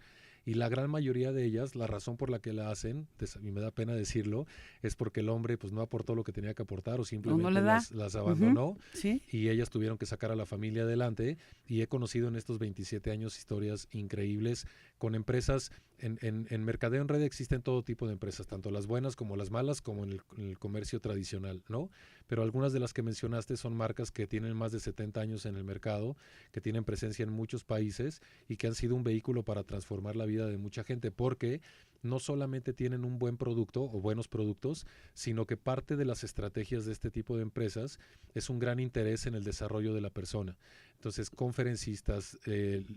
Y la gran mayoría de ellas, la razón por la que la hacen, y me da pena decirlo, es porque el hombre pues no aportó lo que tenía que aportar o simplemente las abandonó. ¿Sí? Y ellas tuvieron que sacar a la familia adelante. Y he conocido en estos 27 años historias increíbles con empresas. En mercadeo en red existen todo tipo de empresas, tanto las buenas como las malas, como en el comercio tradicional, ¿no? Pero algunas de las que mencionaste son marcas que tienen más de 70 años en el mercado, que tienen presencia en muchos países y que han sido un vehículo para transformar la vida de mucha gente, porque no solamente tienen un buen producto o buenos productos, sino que parte de las estrategias de este tipo de empresas es un gran interés en el desarrollo de la persona. Entonces, conferencistas,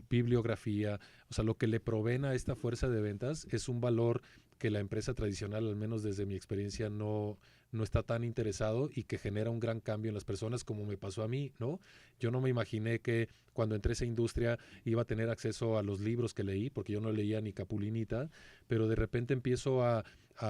bibliografía, o sea, lo que le proveen a esta fuerza de ventas es un valor que la empresa tradicional, al menos desde mi experiencia, no está tan interesado y que genera un gran cambio en las personas, como me pasó a mí, ¿no? Yo no me imaginé que cuando entré a esa industria iba a tener acceso a los libros que leí, porque yo no leía ni Capulinita, pero de repente empiezo a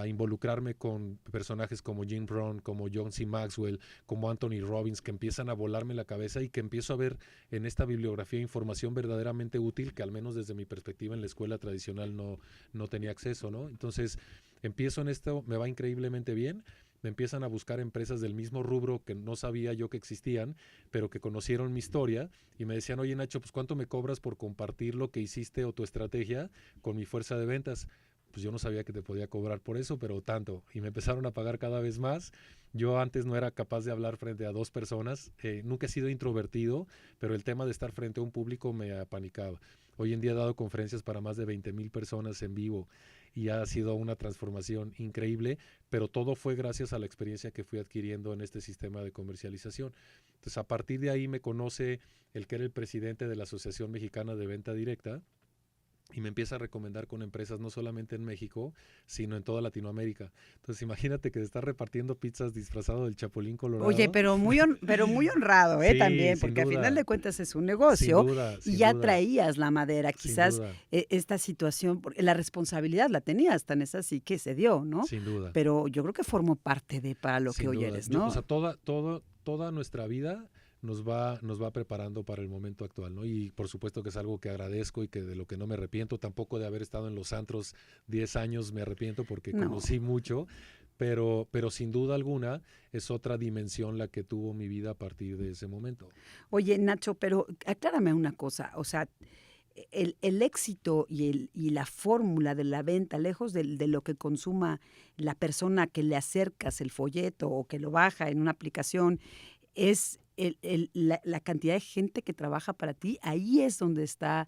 involucrarme con personajes como Jim Rohn, como John C. Maxwell, como Anthony Robbins, que empiezan a volarme la cabeza y que empiezo a ver en esta bibliografía información verdaderamente útil que al menos desde mi perspectiva en la escuela tradicional no tenía acceso, ¿no? Entonces empiezo en esto, me va increíblemente bien. Me empiezan a buscar empresas del mismo rubro que no sabía yo que existían, pero que conocieron mi historia y me decían, oye Nacho, pues ¿cuánto me cobras por compartir lo que hiciste o tu estrategia con mi fuerza de ventas? Pues yo no sabía que te podía cobrar por eso, pero tanto. Y me empezaron a pagar cada vez más. Yo antes no era capaz de hablar frente a 2 personas. Nunca he sido introvertido, pero el tema de estar frente a un público me apanicaba. Hoy en día he dado conferencias para más de 20,000 personas en vivo y ha sido una transformación increíble, pero todo fue gracias a la experiencia que fui adquiriendo en este sistema de comercialización. Entonces, a partir de ahí me conoce el que era el presidente de la Asociación Mexicana de Venta Directa y me empieza a recomendar con empresas no solamente en México, sino en toda Latinoamérica. Entonces imagínate que te está repartiendo pizzas disfrazado del Chapulín Oye, Colorado. pero muy honrado, Sí, también, sin porque a final de duda, cuentas es un sin negocio duda, y sin ya duda, traías la madera. sin Quizás duda, esta situación, la responsabilidad la tenías, tan es así que se dio, ¿no? sin duda. Pero yo creo que formó parte de para lo que Sin hoy duda. eres, O sea, ¿no? toda nuestra vida nos va preparando para el momento actual, ¿no? Y por supuesto que es algo que agradezco y que de lo que no me arrepiento. Tampoco de haber estado en los antros 10 años me arrepiento porque No. conocí mucho, pero sin duda alguna es otra dimensión la que tuvo mi vida a partir de ese momento. Oye, Nacho, pero aclárame una cosa, o sea, el éxito y la fórmula de la venta, lejos de lo que consuma la persona que le acercas el folleto o que lo baja en una aplicación, es la cantidad de gente que trabaja para ti. Ahí es donde está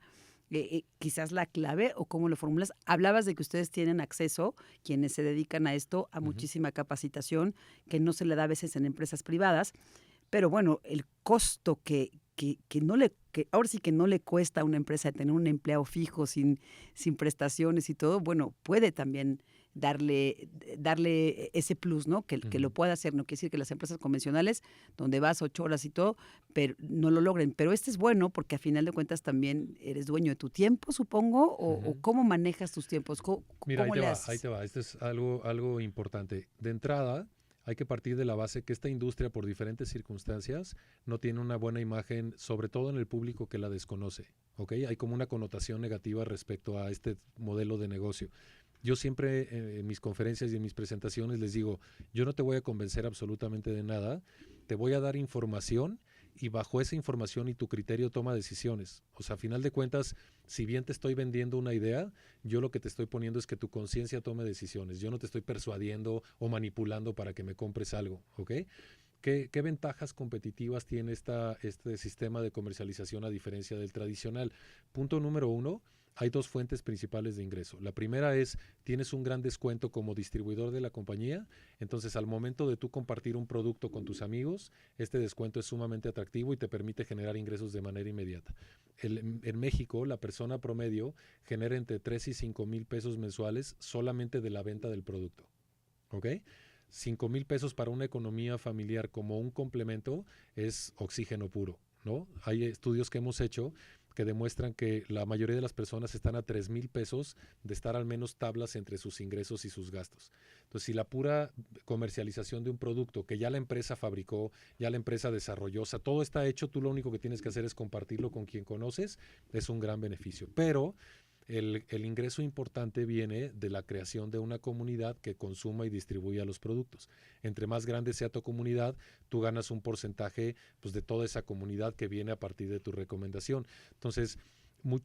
quizás la clave o cómo lo formulas. Hablabas de que ustedes tienen acceso, quienes se dedican a esto, a Ujú, muchísima capacitación que no se le da a veces en empresas privadas. Pero bueno, el costo que no le, que ahora sí que no le cuesta a una empresa tener un empleado fijo sin prestaciones y todo, bueno, puede también darle ese plus, ¿no? Que lo ujú. pueda hacer. No quiere decir que las empresas convencionales, donde vas 8 horas y todo, pero no lo logren. Pero este es bueno porque a final de cuentas también eres dueño de tu tiempo, supongo, o Ujú. cómo manejas tus tiempos, Mira, cómo le ahí haces. te va. Esto es algo importante. De entrada, hay que partir de la base que esta industria, por diferentes circunstancias, no tiene una buena imagen, sobre todo en el público que la desconoce. ¿Ok? Hay como una connotación negativa respecto a este modelo de negocio. Yo siempre en mis conferencias y en mis presentaciones les digo, yo no te voy a convencer absolutamente de nada, te voy a dar información y bajo esa información y tu criterio toma decisiones. O sea, a final de cuentas, si bien te estoy vendiendo una idea, yo lo que te estoy poniendo es que tu conciencia tome decisiones. Yo no te estoy persuadiendo o manipulando para que me compres algo, ¿ok? ¿Qué ventajas competitivas tiene este sistema de comercialización a diferencia del tradicional? Punto número uno, hay dos fuentes principales de ingreso. La primera es, tienes un gran descuento como distribuidor de la compañía, entonces al momento de tú compartir un producto con tus amigos, este descuento es sumamente atractivo y te permite generar ingresos de manera inmediata. En México, la persona promedio genera entre 3 y 5 mil pesos mensuales solamente de la venta del producto. ¿Ok? 5,000 pesos para una economía familiar como un complemento es oxígeno puro, ¿no? Hay estudios que hemos hecho que demuestran que la mayoría de las personas están a 3,000 pesos de estar al menos tablas entre sus ingresos y sus gastos. Entonces, si la pura comercialización de un producto que ya la empresa fabricó, ya la empresa desarrolló, o sea, todo está hecho, tú lo único que tienes que hacer es compartirlo con quien conoces, es un gran beneficio. Pero el ingreso importante viene de la creación de una comunidad que consuma y distribuya los productos. Entre más grande sea tu comunidad, tú ganas un porcentaje pues, de toda esa comunidad que viene a partir de tu recomendación. Entonces,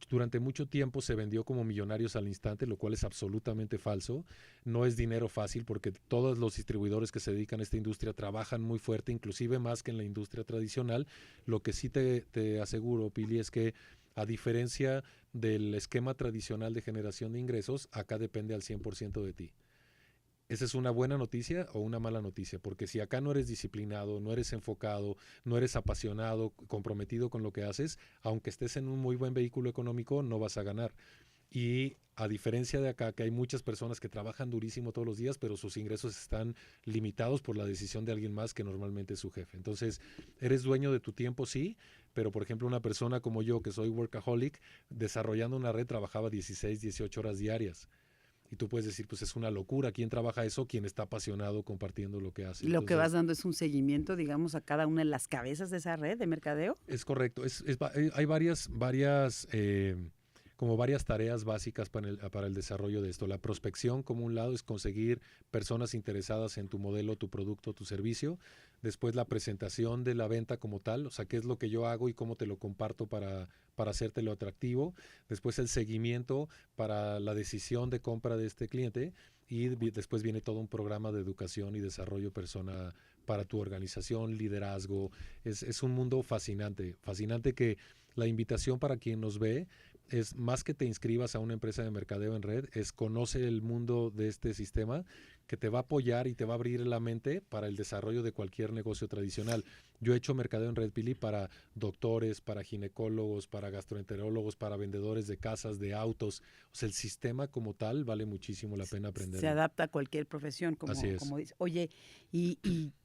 durante mucho tiempo se vendió como millonarios al instante, lo cual es absolutamente falso. No es dinero fácil porque todos los distribuidores que se dedican a esta industria trabajan muy fuerte, inclusive más que en la industria tradicional. Lo que sí te aseguro, Pili, es que a diferencia del esquema tradicional de generación de ingresos, acá depende al 100% de ti. ¿Esa es una buena noticia o una mala noticia? Porque si acá no eres disciplinado, no eres enfocado, no eres apasionado, comprometido con lo que haces, aunque estés en un muy buen vehículo económico, no vas a ganar. Y a diferencia de acá, que hay muchas personas que trabajan durísimo todos los días, pero sus ingresos están limitados por la decisión de alguien más que normalmente es su jefe. Entonces, eres dueño de tu tiempo, sí, pero por ejemplo, una persona como yo, que soy workaholic, desarrollando una red trabajaba 16, 18 horas diarias. Y tú puedes decir, pues es una locura. ¿Quién trabaja eso? ¿Quién está apasionado compartiendo lo que hace? Y lo que vas Entonces, dando es un seguimiento, digamos, a cada una de las cabezas de esa red de mercadeo. es correcto. Hay como varias tareas básicas para el desarrollo de esto. La prospección, como un lado, es conseguir personas interesadas en tu modelo, tu producto, tu servicio. Después la presentación de la venta como tal, o sea, qué es lo que yo hago y cómo te lo comparto para hacértelo atractivo. Después el seguimiento para la decisión de compra de este cliente. Y después viene todo un programa de educación y desarrollo persona para tu organización, liderazgo. Es un mundo fascinante, fascinante que la invitación para quien nos ve es más que te inscribas a una empresa de mercadeo en red, es conoce el mundo de este sistema que te va a apoyar y te va a abrir la mente para el desarrollo de cualquier negocio tradicional. Yo he hecho mercadeo en Red, Pili, para doctores, para ginecólogos, para gastroenterólogos, para vendedores de casas, de autos. O sea, el sistema como tal vale muchísimo la pena Se aprenderlo. adapta a cualquier profesión, Así es. como dice. Oye, y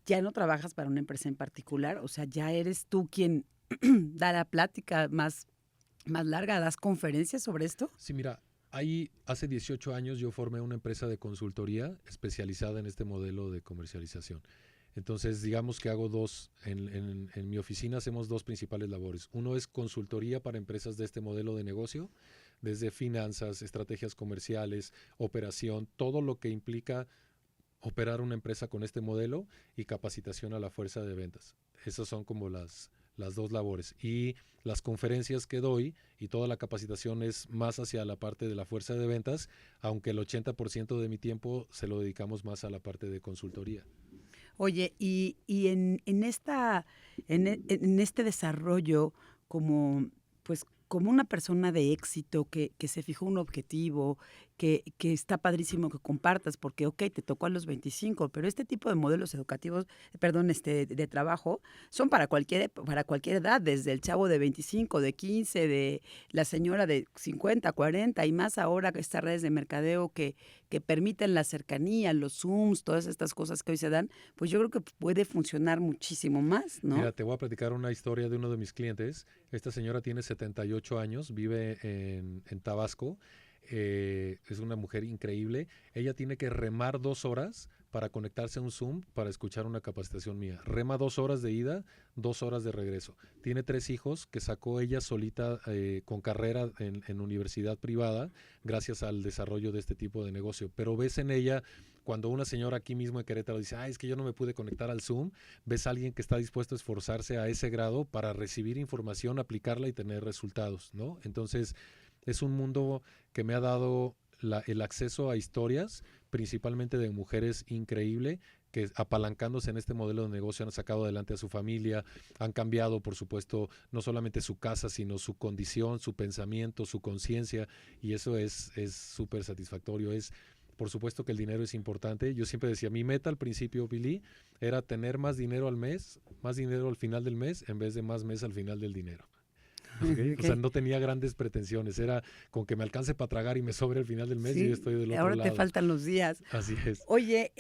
ya no trabajas para una empresa en particular, o sea, ya eres tú quien da la plática más larga, das conferencias sobre esto. Sí, mira, ahí hace 18 años yo formé una empresa de consultoría especializada en este modelo de comercialización. Entonces, digamos que hago dos, en mi oficina hacemos dos principales labores. Uno es consultoría para empresas de este modelo de negocio, desde finanzas, estrategias comerciales, operación, todo lo que implica operar una empresa con este modelo y capacitación a la fuerza de ventas. Esas son como las dos labores. Y las conferencias que doy y toda la capacitación es más hacia la parte de la fuerza de ventas, aunque el 80% de mi tiempo se lo dedicamos más a la parte de consultoría. Oye, y en este desarrollo como, pues, como una persona de éxito que se fijó un objetivo, que está padrísimo que compartas, porque, ok, te tocó a los 25, pero este tipo de modelos educativos, perdón, de trabajo, son para cualquier edad, desde el chavo de 25, de 15, de la señora de 50, 40 y más ahora que estas redes de mercadeo que permiten la cercanía, los Zooms, todas estas cosas que hoy se dan, pues yo creo que puede funcionar muchísimo más, ¿no? Mira, te voy a platicar una historia de uno de mis clientes. Esta señora tiene 78 años, vive en Tabasco. Es una mujer increíble. Ella tiene que remar 2 horas para conectarse a un Zoom para escuchar una capacitación mía. Rema 2 horas de ida, 2 horas de regreso. Tiene 3 hijos que sacó ella solita con carrera en universidad privada gracias al desarrollo de este tipo de negocio. Pero ves en ella, cuando una señora aquí mismo en Querétaro dice, es que yo no me pude conectar al Zoom, ves a alguien que está dispuesto a esforzarse a ese grado para recibir información, aplicarla y tener resultados, ¿no? Entonces, es un mundo que me ha dado el acceso a historias, principalmente de mujeres increíble, que apalancándose en este modelo de negocio han sacado adelante a su familia, han cambiado, por supuesto, no solamente su casa, sino su condición, su pensamiento, su conciencia, y eso es súper satisfactorio. Por supuesto que el dinero es importante. Yo siempre decía, mi meta al principio, Billy, era tener más dinero al mes, más dinero al final del mes, en vez de más mes al final del dinero. ¿Okay? O sea, no tenía grandes pretensiones, era con que me alcance para tragar y me sobre al final del mes y yo estoy del otro ahora lado. te faltan los días. Así es. Oye,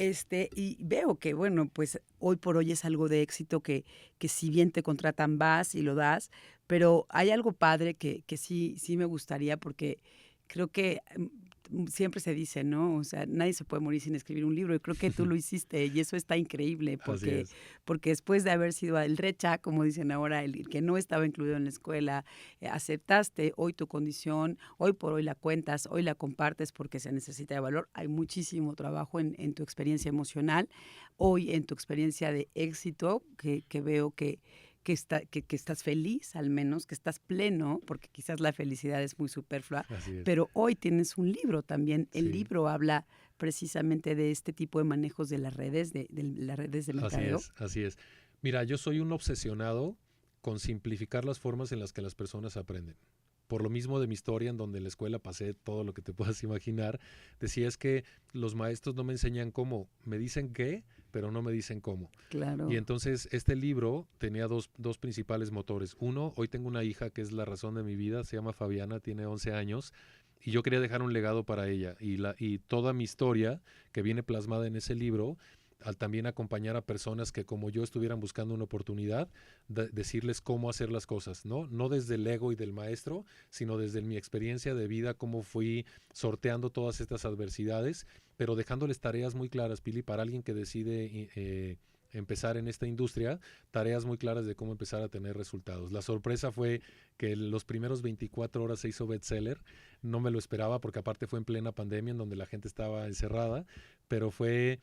y veo que, bueno, pues hoy por hoy es algo de éxito que si bien te contratan vas y lo das, pero hay algo padre que sí me gustaría porque creo que siempre se dice, ¿no? O sea, nadie se puede morir sin escribir un libro y creo que tú lo hiciste y eso está increíble Así es. porque después de haber sido el recha, como dicen ahora, el que no estaba incluido en la escuela, aceptaste hoy tu condición, hoy por hoy la cuentas, hoy la compartes porque se necesita de valor. Hay muchísimo trabajo en tu experiencia emocional, hoy en tu experiencia de éxito, que veo que estás feliz, al menos, que estás pleno, porque quizás la felicidad es muy superflua, Así es. pero hoy tienes un libro también. El Sí. libro habla precisamente de este tipo de manejos de las redes, de las redes de mercadeo. Así es. Mira, yo soy un obsesionado con simplificar las formas en las que las personas aprenden. Por lo mismo de mi historia, en donde en la escuela pasé todo lo que te puedas imaginar, decía es que los maestros no me enseñan cómo, me dicen qué, pero no me dicen cómo. Claro. Y entonces este libro tenía dos principales motores. Uno, hoy tengo una hija que es la razón de mi vida, se llama Fabiana, tiene 11 años, y yo quería dejar un legado para ella. Y toda mi historia, que viene plasmada en ese libro, al también acompañar a personas que como yo estuvieran buscando una oportunidad, decirles cómo hacer las cosas, ¿no? No desde el ego y del maestro, sino desde mi experiencia de vida, cómo fui sorteando todas estas adversidades, pero dejándoles tareas muy claras, Pili, para alguien que decide empezar en esta industria, tareas muy claras de cómo empezar a tener resultados. La sorpresa fue que los primeros 24 horas se hizo bestseller, no me lo esperaba porque aparte fue en plena pandemia en donde la gente estaba encerrada, pero fue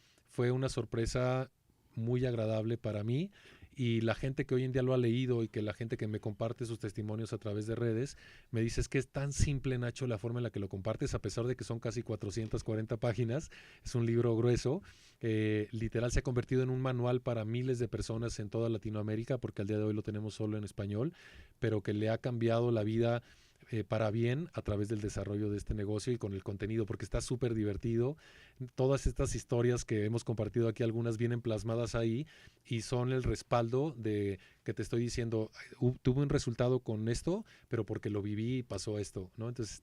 una sorpresa muy agradable para mí y la gente que hoy en día lo ha leído y que la gente que me comparte sus testimonios a través de redes me dice es que es tan simple, Nacho, la forma en la que lo compartes, a pesar de que son casi 440 páginas, es un libro grueso, literal se ha convertido en un manual para miles de personas en toda Latinoamérica, porque al día de hoy lo tenemos solo en español, pero que le ha cambiado la vida para bien a través del desarrollo de este negocio y con el contenido, porque está súper divertido. Todas estas historias que hemos compartido aquí, algunas vienen plasmadas ahí y son el respaldo de que te estoy diciendo, tuve un resultado con esto, pero porque lo viví y pasó esto, ¿no? Entonces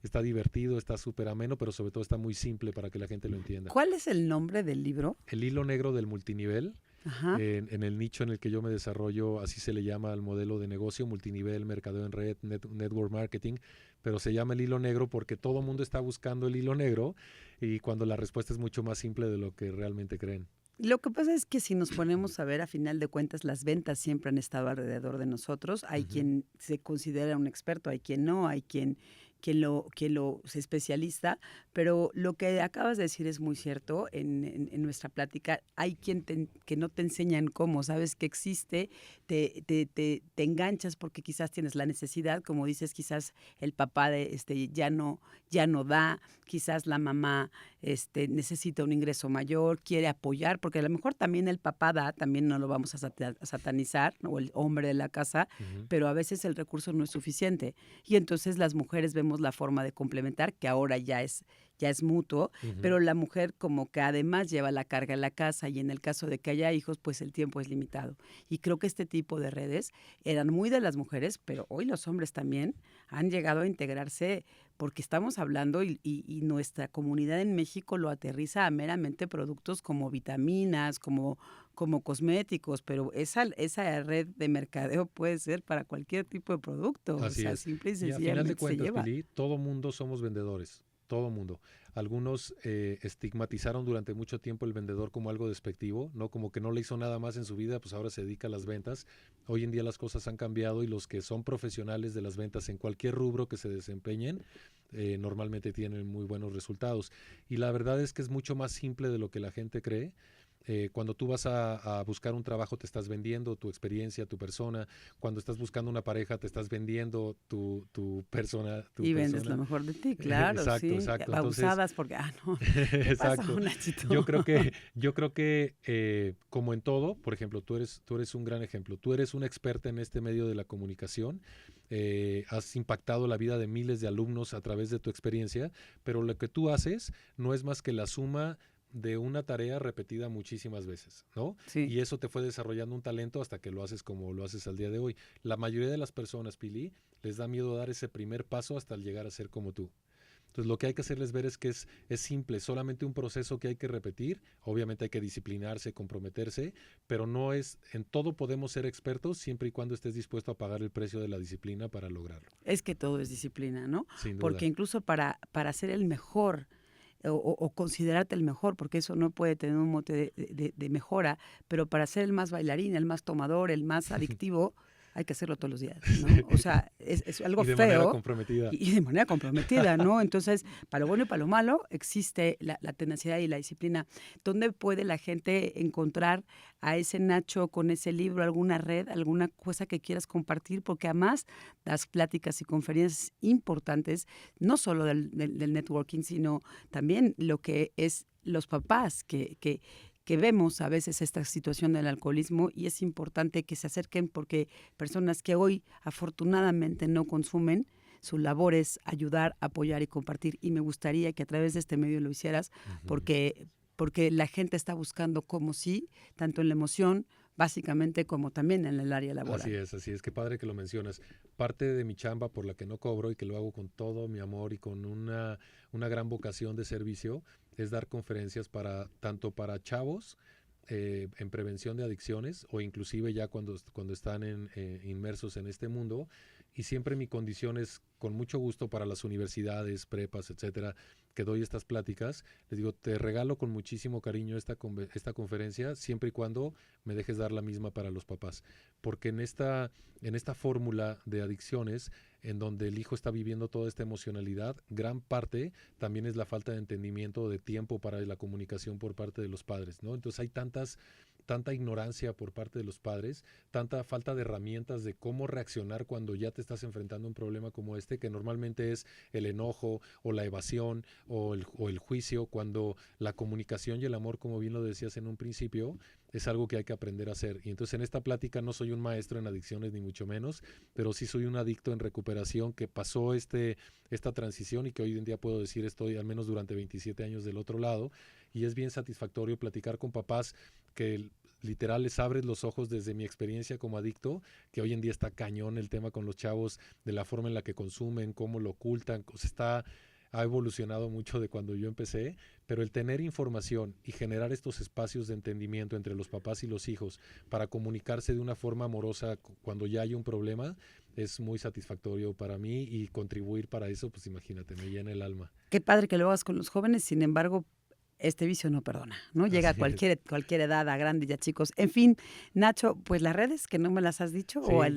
está divertido, está súper ameno, pero sobre todo está muy simple para que la gente lo entienda. ¿Cuál es el nombre del libro? El hilo negro del multinivel. Ajá. En el nicho en el que yo me desarrollo, así se le llama al modelo de negocio, multinivel, mercadeo en red, network marketing, pero se llama el hilo negro porque todo el mundo está buscando el hilo negro y cuando la respuesta es mucho más simple de lo que realmente creen. Lo que pasa es que si nos ponemos a ver, a final de cuentas, las ventas siempre han estado alrededor de nosotros. Hay quien se considera un experto, hay quien no, hay quien lo es especialista, pero lo que acabas de decir es muy cierto. En nuestra plática hay que no te enseñan cómo, sabes que existe, te enganchas porque quizás tienes la necesidad, como dices, quizás el papá ya no da, quizás la mamá necesita un ingreso mayor, quiere apoyar, porque a lo mejor también el papá da, también no lo vamos a satanizar, ¿no? O el hombre de la casa, pero a veces el recurso no es suficiente. Y entonces las mujeres vemos la forma de complementar, que ahora ya es mutuo, pero la mujer como que además lleva la carga en la casa y en el caso de que haya hijos, pues el tiempo es limitado. Y creo que este tipo de redes eran muy de las mujeres, pero hoy los hombres también han llegado a integrarse porque estamos hablando y nuestra comunidad en México lo aterriza a meramente productos como vitaminas, como cosméticos, pero esa red de mercadeo puede ser para cualquier tipo de producto. Así o sea, es. simple y Y a final de sencillamente se cuentas, lleva. Pili, todo mundo somos vendedores. Todo mundo. Algunos estigmatizaron durante mucho tiempo el vendedor como algo despectivo, ¿no? Como que no le hizo nada más en su vida, pues ahora se dedica a las ventas. Hoy en día las cosas han cambiado y los que son profesionales de las ventas en cualquier rubro que se desempeñen, normalmente tienen muy buenos resultados. Y la verdad es que es mucho más simple de lo que la gente cree. Cuando tú vas a buscar un trabajo te estás vendiendo tu experiencia, tu persona. Cuando estás buscando una pareja te estás vendiendo tu persona. Y vendes lo mejor de ti, claro, Exacto, sí. exacto. Entonces, Abusadas porque, no, ¿qué pasó, exacto. Nachito? Yo creo que como en todo, por ejemplo, tú eres un gran ejemplo. Tú eres una experta en este medio de la comunicación. Has impactado la vida de miles de alumnos a través de tu experiencia, pero lo que tú haces no es más que la suma de una tarea repetida muchísimas veces, ¿no? Sí. Y eso te fue desarrollando un talento hasta que lo haces como lo haces al día de hoy. La mayoría de las personas, Pili, les da miedo dar ese primer paso hasta llegar a ser como tú. Entonces lo que hay que hacerles ver es que es simple, solamente un proceso que hay que repetir. Obviamente hay que disciplinarse, comprometerse, pero no es, en todo podemos ser expertos siempre y cuando estés dispuesto a pagar el precio de la disciplina para lograrlo. Es que todo es disciplina, ¿no? Sin duda. Porque incluso para ser el mejor o considerarte el mejor, porque eso no puede tener un mote de mejora, pero para ser el más bailarín, el más tomador, el más adictivo, hay que hacerlo todos los días, ¿no? O sea, es algo y de feo. manera comprometida. Y de manera comprometida, ¿no? Entonces, para lo bueno y para lo malo, existe la tenacidad y la disciplina. ¿Dónde puede la gente encontrar a ese Nacho con ese libro, alguna red, alguna cosa que quieras compartir? Porque además das pláticas y conferencias importantes, no solo del networking, sino también lo que es los papás que vemos a veces esta situación del alcoholismo y es importante que se acerquen porque personas que hoy afortunadamente no consumen, su labor es ayudar, apoyar y compartir. Y me gustaría que a través de este medio lo hicieras porque la gente está buscando como sí, tanto en la emoción, básicamente, como también en el área laboral. Así es, qué padre que lo mencionas. Parte de mi chamba por la que no cobro y que lo hago con todo mi amor y con una gran vocación de servicio es dar conferencias tanto para chavos en prevención de adicciones o inclusive ya cuando están inmersos en este mundo. Y siempre mi condición es, con mucho gusto para las universidades, prepas, etcétera, que doy estas pláticas, les digo, te regalo con muchísimo cariño esta conferencia, siempre y cuando me dejes dar la misma para los papás. Porque en esta fórmula de adicciones, en donde el hijo está viviendo toda esta emocionalidad, gran parte también es la falta de entendimiento, de tiempo para la comunicación por parte de los padres, ¿no? Entonces hay tantas tanta ignorancia por parte de los padres, tanta falta de herramientas de cómo reaccionar cuando ya te estás enfrentando a un problema como este, que normalmente es el enojo o la evasión o el juicio, cuando la comunicación y el amor, como bien lo decías en un principio, es algo que hay que aprender a hacer. Y entonces en esta plática no soy un maestro en adicciones ni mucho menos, pero sí soy un adicto en recuperación que pasó esta transición y que hoy en día puedo decir estoy al menos durante 27 años del otro lado, y es bien satisfactorio platicar con papás que literal les abres los ojos desde mi experiencia como adicto, que hoy en día está cañón el tema con los chavos, de la forma en la que consumen, cómo lo ocultan, o sea, ha evolucionado mucho de cuando yo empecé, pero el tener información y generar estos espacios de entendimiento entre los papás y los hijos para comunicarse de una forma amorosa cuando ya hay un problema es muy satisfactorio para mí, y contribuir para eso, pues imagínate, me llena el alma. Qué padre que lo hagas con los jóvenes, sin embargo, este vicio no perdona, ¿no? Llega a Así es. cualquier edad, a grandes y a chicos. En fin, Nacho, pues las redes, que no me las has dicho, o Sí,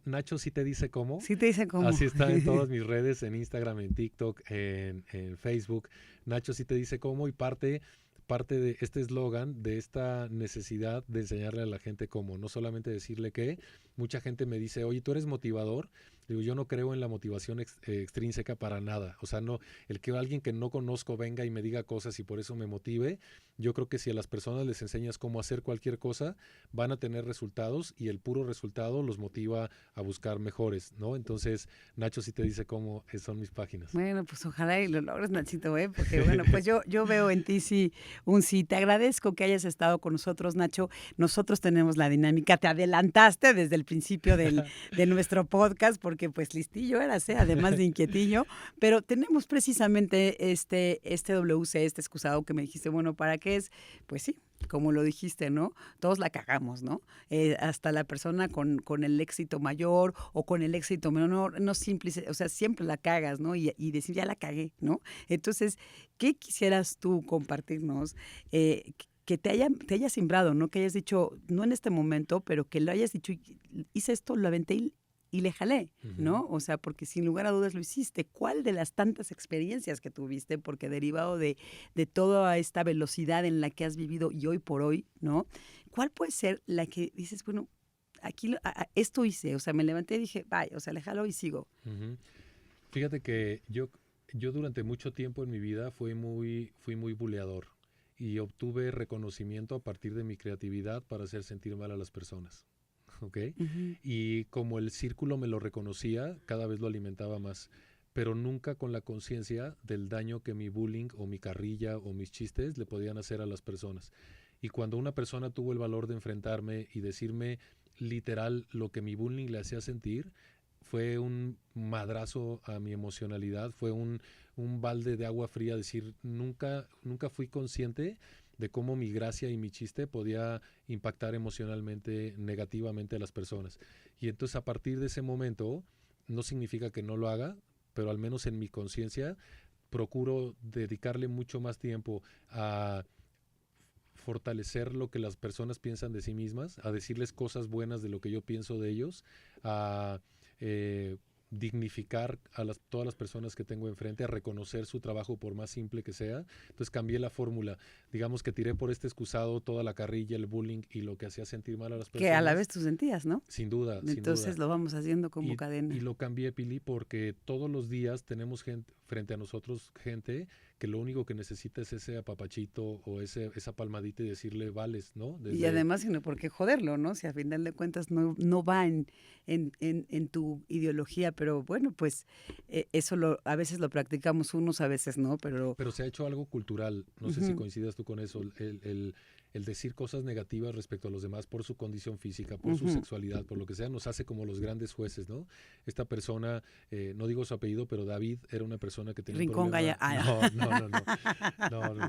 Nacho sí te dice cómo. sí te dicen cómo. Así está en todas mis redes, en Instagram, en TikTok, en Facebook. Nacho sí te dice cómo, y parte de este eslogan, de esta necesidad de enseñarle a la gente cómo, no solamente decirle qué. Mucha gente me dice, oye, ¿tú eres motivador? Digo, yo no creo en la motivación extrínseca para nada. O sea, no, el que alguien que no conozco venga y me diga cosas y por eso me motive, yo creo que si a las personas les enseñas cómo hacer cualquier cosa, van a tener resultados, y el puro resultado los motiva a buscar mejores, ¿no? Entonces, Nacho sí te dice cómo son mis páginas. Bueno, pues ojalá y lo logres, Nachito, ¿eh? Porque bueno, pues yo veo en ti sí un sí. Te agradezco que hayas estado con nosotros, Nacho. Nosotros tenemos la dinámica, te adelantaste desde el principio de nuestro podcast, porque pues listillo eras, ¿eh? Además de inquietillo, pero tenemos precisamente este WC, este excusado que me dijiste, bueno, ¿para qué es? Pues sí, como lo dijiste, ¿no? Todos la cagamos, ¿no? Hasta la persona con el éxito mayor o con el éxito menor, no simple, o sea, siempre la cagas, ¿no? Y decir, ya la cagué, ¿no? Entonces, ¿qué quisieras tú compartirnos? Que te haya simbrado, ¿no? Que hayas dicho, no en este momento, pero que lo hayas dicho, hice esto, lo aventé y le jalé, ¿no? O sea, porque sin lugar a dudas lo hiciste. ¿Cuál de las tantas experiencias que tuviste, porque derivado de toda esta velocidad en la que has vivido y hoy por hoy, ¿no? ¿Cuál puede ser la que dices, bueno, aquí esto hice, o sea, me levanté y dije, vaya, o sea, le jalo y sigo? Uh-huh. Fíjate que yo durante mucho tiempo en mi vida fui muy buleador, y obtuve reconocimiento a partir de mi creatividad para hacer sentir mal a las personas. ¿Ok? Uh-huh. Y como el círculo me lo reconocía, cada vez lo alimentaba más, pero nunca con la conciencia del daño que mi bullying o mi carrilla o mis chistes le podían hacer a las personas. Y cuando una persona tuvo el valor de enfrentarme y decirme literal lo que mi bullying le hacía sentir, fue un madrazo a mi emocionalidad, fue un balde de agua fría. Decir, nunca fui consciente de cómo mi gracia y mi chiste podía impactar emocionalmente negativamente a las personas. Y entonces, a partir de ese momento, no significa que no lo haga, pero al menos en mi conciencia procuro dedicarle mucho más tiempo a fortalecer lo que las personas piensan de sí mismas, a decirles cosas buenas de lo que yo pienso de ellos, a dignificar a todas las personas que tengo enfrente, a reconocer su trabajo por más simple que sea. Entonces cambié la fórmula. Digamos que tiré por este excusado toda la carrilla, el bullying y lo que hacía sentir mal a las personas. Que a la vez tú sentías, ¿no? Sin duda, Entonces sin duda. lo vamos haciendo como cadena. Y lo cambié, Pili, porque todos los días tenemos gente frente a nosotros, gente que lo único que necesita es ese apapachito o esa palmadita y decirle vales, ¿no? Y además, sino por qué joderlo, ¿no? Si a final de cuentas no va en tu ideología, pero bueno, pues eso a veces lo practicamos unos, a veces no, pero se ha hecho algo cultural. No sé si coincidas tú con eso. El decir cosas negativas respecto a los demás por su condición física, por su sexualidad, por lo que sea, nos hace como los grandes jueces, ¿no? Esta persona, no digo su apellido, pero David era una persona que tenía Rincón un problema.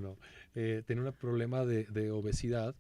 No. Tenía un problema de obesidad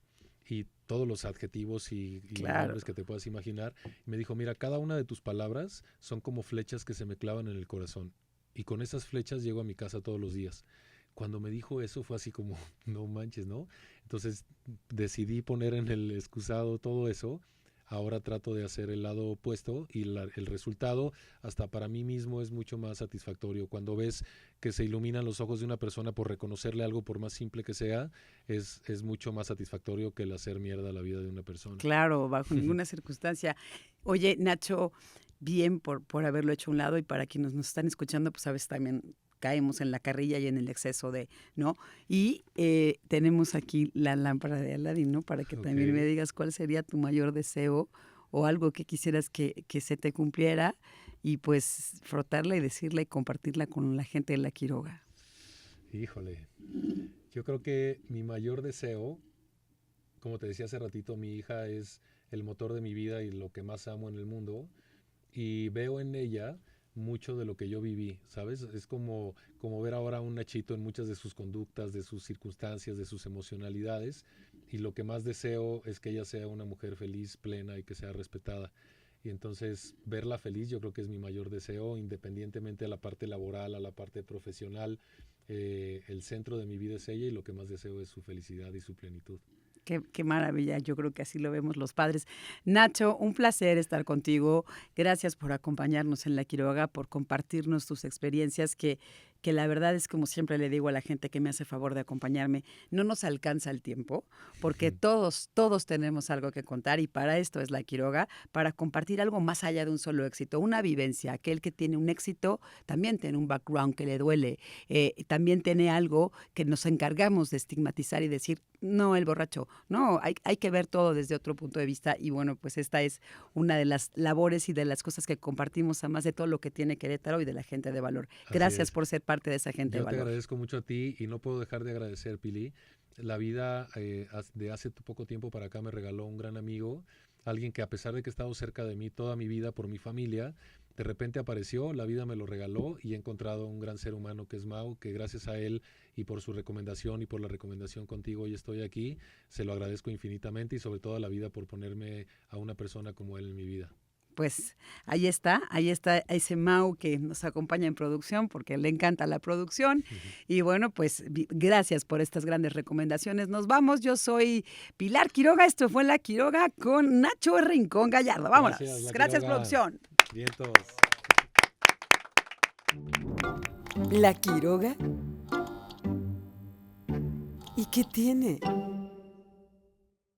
y todos los adjetivos y claro, nombres que te puedas imaginar. Y me dijo, mira, cada una de tus palabras son como flechas que se me clavan en el corazón. Y con esas flechas llego a mi casa todos los días. Cuando me dijo eso fue así como, no manches, ¿no? Entonces decidí poner en el excusado todo eso, ahora trato de hacer el lado opuesto y el resultado hasta para mí mismo es mucho más satisfactorio. Cuando ves que se iluminan los ojos de una persona por reconocerle algo, por más simple que sea, es mucho más satisfactorio que el hacer mierda a la vida de una persona. Claro, bajo ninguna circunstancia. Oye, Nacho, bien por haberlo hecho a un lado, y para quienes nos están escuchando, pues a veces también caemos en la carrilla y en el exceso de, ¿no? Y tenemos aquí la lámpara de Aladín, ¿no? Para que también me digas cuál sería tu mayor deseo o algo que quisieras que se te cumpliera, y pues frotarla y decirla y compartirla con la gente de La Quiroga. Híjole, yo creo que mi mayor deseo, como te decía hace ratito, mi hija es el motor de mi vida y lo que más amo en el mundo, y veo en ella mucho de lo que yo viví, ¿sabes? Es como ver ahora a un Nachito en muchas de sus conductas, de sus circunstancias, de sus emocionalidades, y lo que más deseo es que ella sea una mujer feliz, plena y que sea respetada. Y entonces verla feliz yo creo que es mi mayor deseo, independientemente de la parte laboral, a la parte profesional. El centro de mi vida es ella y lo que más deseo es su felicidad y su plenitud. Qué maravilla, yo creo que así lo vemos los padres. Nacho, un placer estar contigo. Gracias por acompañarnos en La Quiroga, por compartirnos tus experiencias, que la verdad es, como siempre le digo a la gente que me hace favor de acompañarme, no nos alcanza el tiempo, porque todos tenemos algo que contar, y para esto es La Quiroga, para compartir algo más allá de un solo éxito, una vivencia. Aquel que tiene un éxito también tiene un background que le duele, también tiene algo que nos encargamos de estigmatizar y decir, no, el borracho. No, hay que ver todo desde otro punto de vista, y bueno, pues esta es una de las labores y de las cosas que compartimos, además de todo lo que tiene Querétaro y de la gente de valor. Gracias por ser parte de esa gente de valor. Yo te agradezco mucho a ti y no puedo dejar de agradecer, Pili. La vida de hace poco tiempo para acá me regaló un gran amigo, alguien que a pesar de que ha estado cerca de mí toda mi vida por mi familia, de repente apareció, la vida me lo regaló y he encontrado un gran ser humano que es Mau, que gracias a él y por su recomendación y por la recomendación contigo hoy estoy aquí. Se lo agradezco infinitamente y sobre todo a la vida por ponerme a una persona como él en mi vida. Pues ahí está ese Mau que nos acompaña en producción, porque le encanta la producción. Y bueno, pues gracias por estas grandes recomendaciones. Nos vamos, yo soy Pilar Quiroga, esto fue La Quiroga con Nacho Rincón Gallardo. Vámonos. Gracias, producción. Vientos. La Quiroga. ¿Y qué tiene?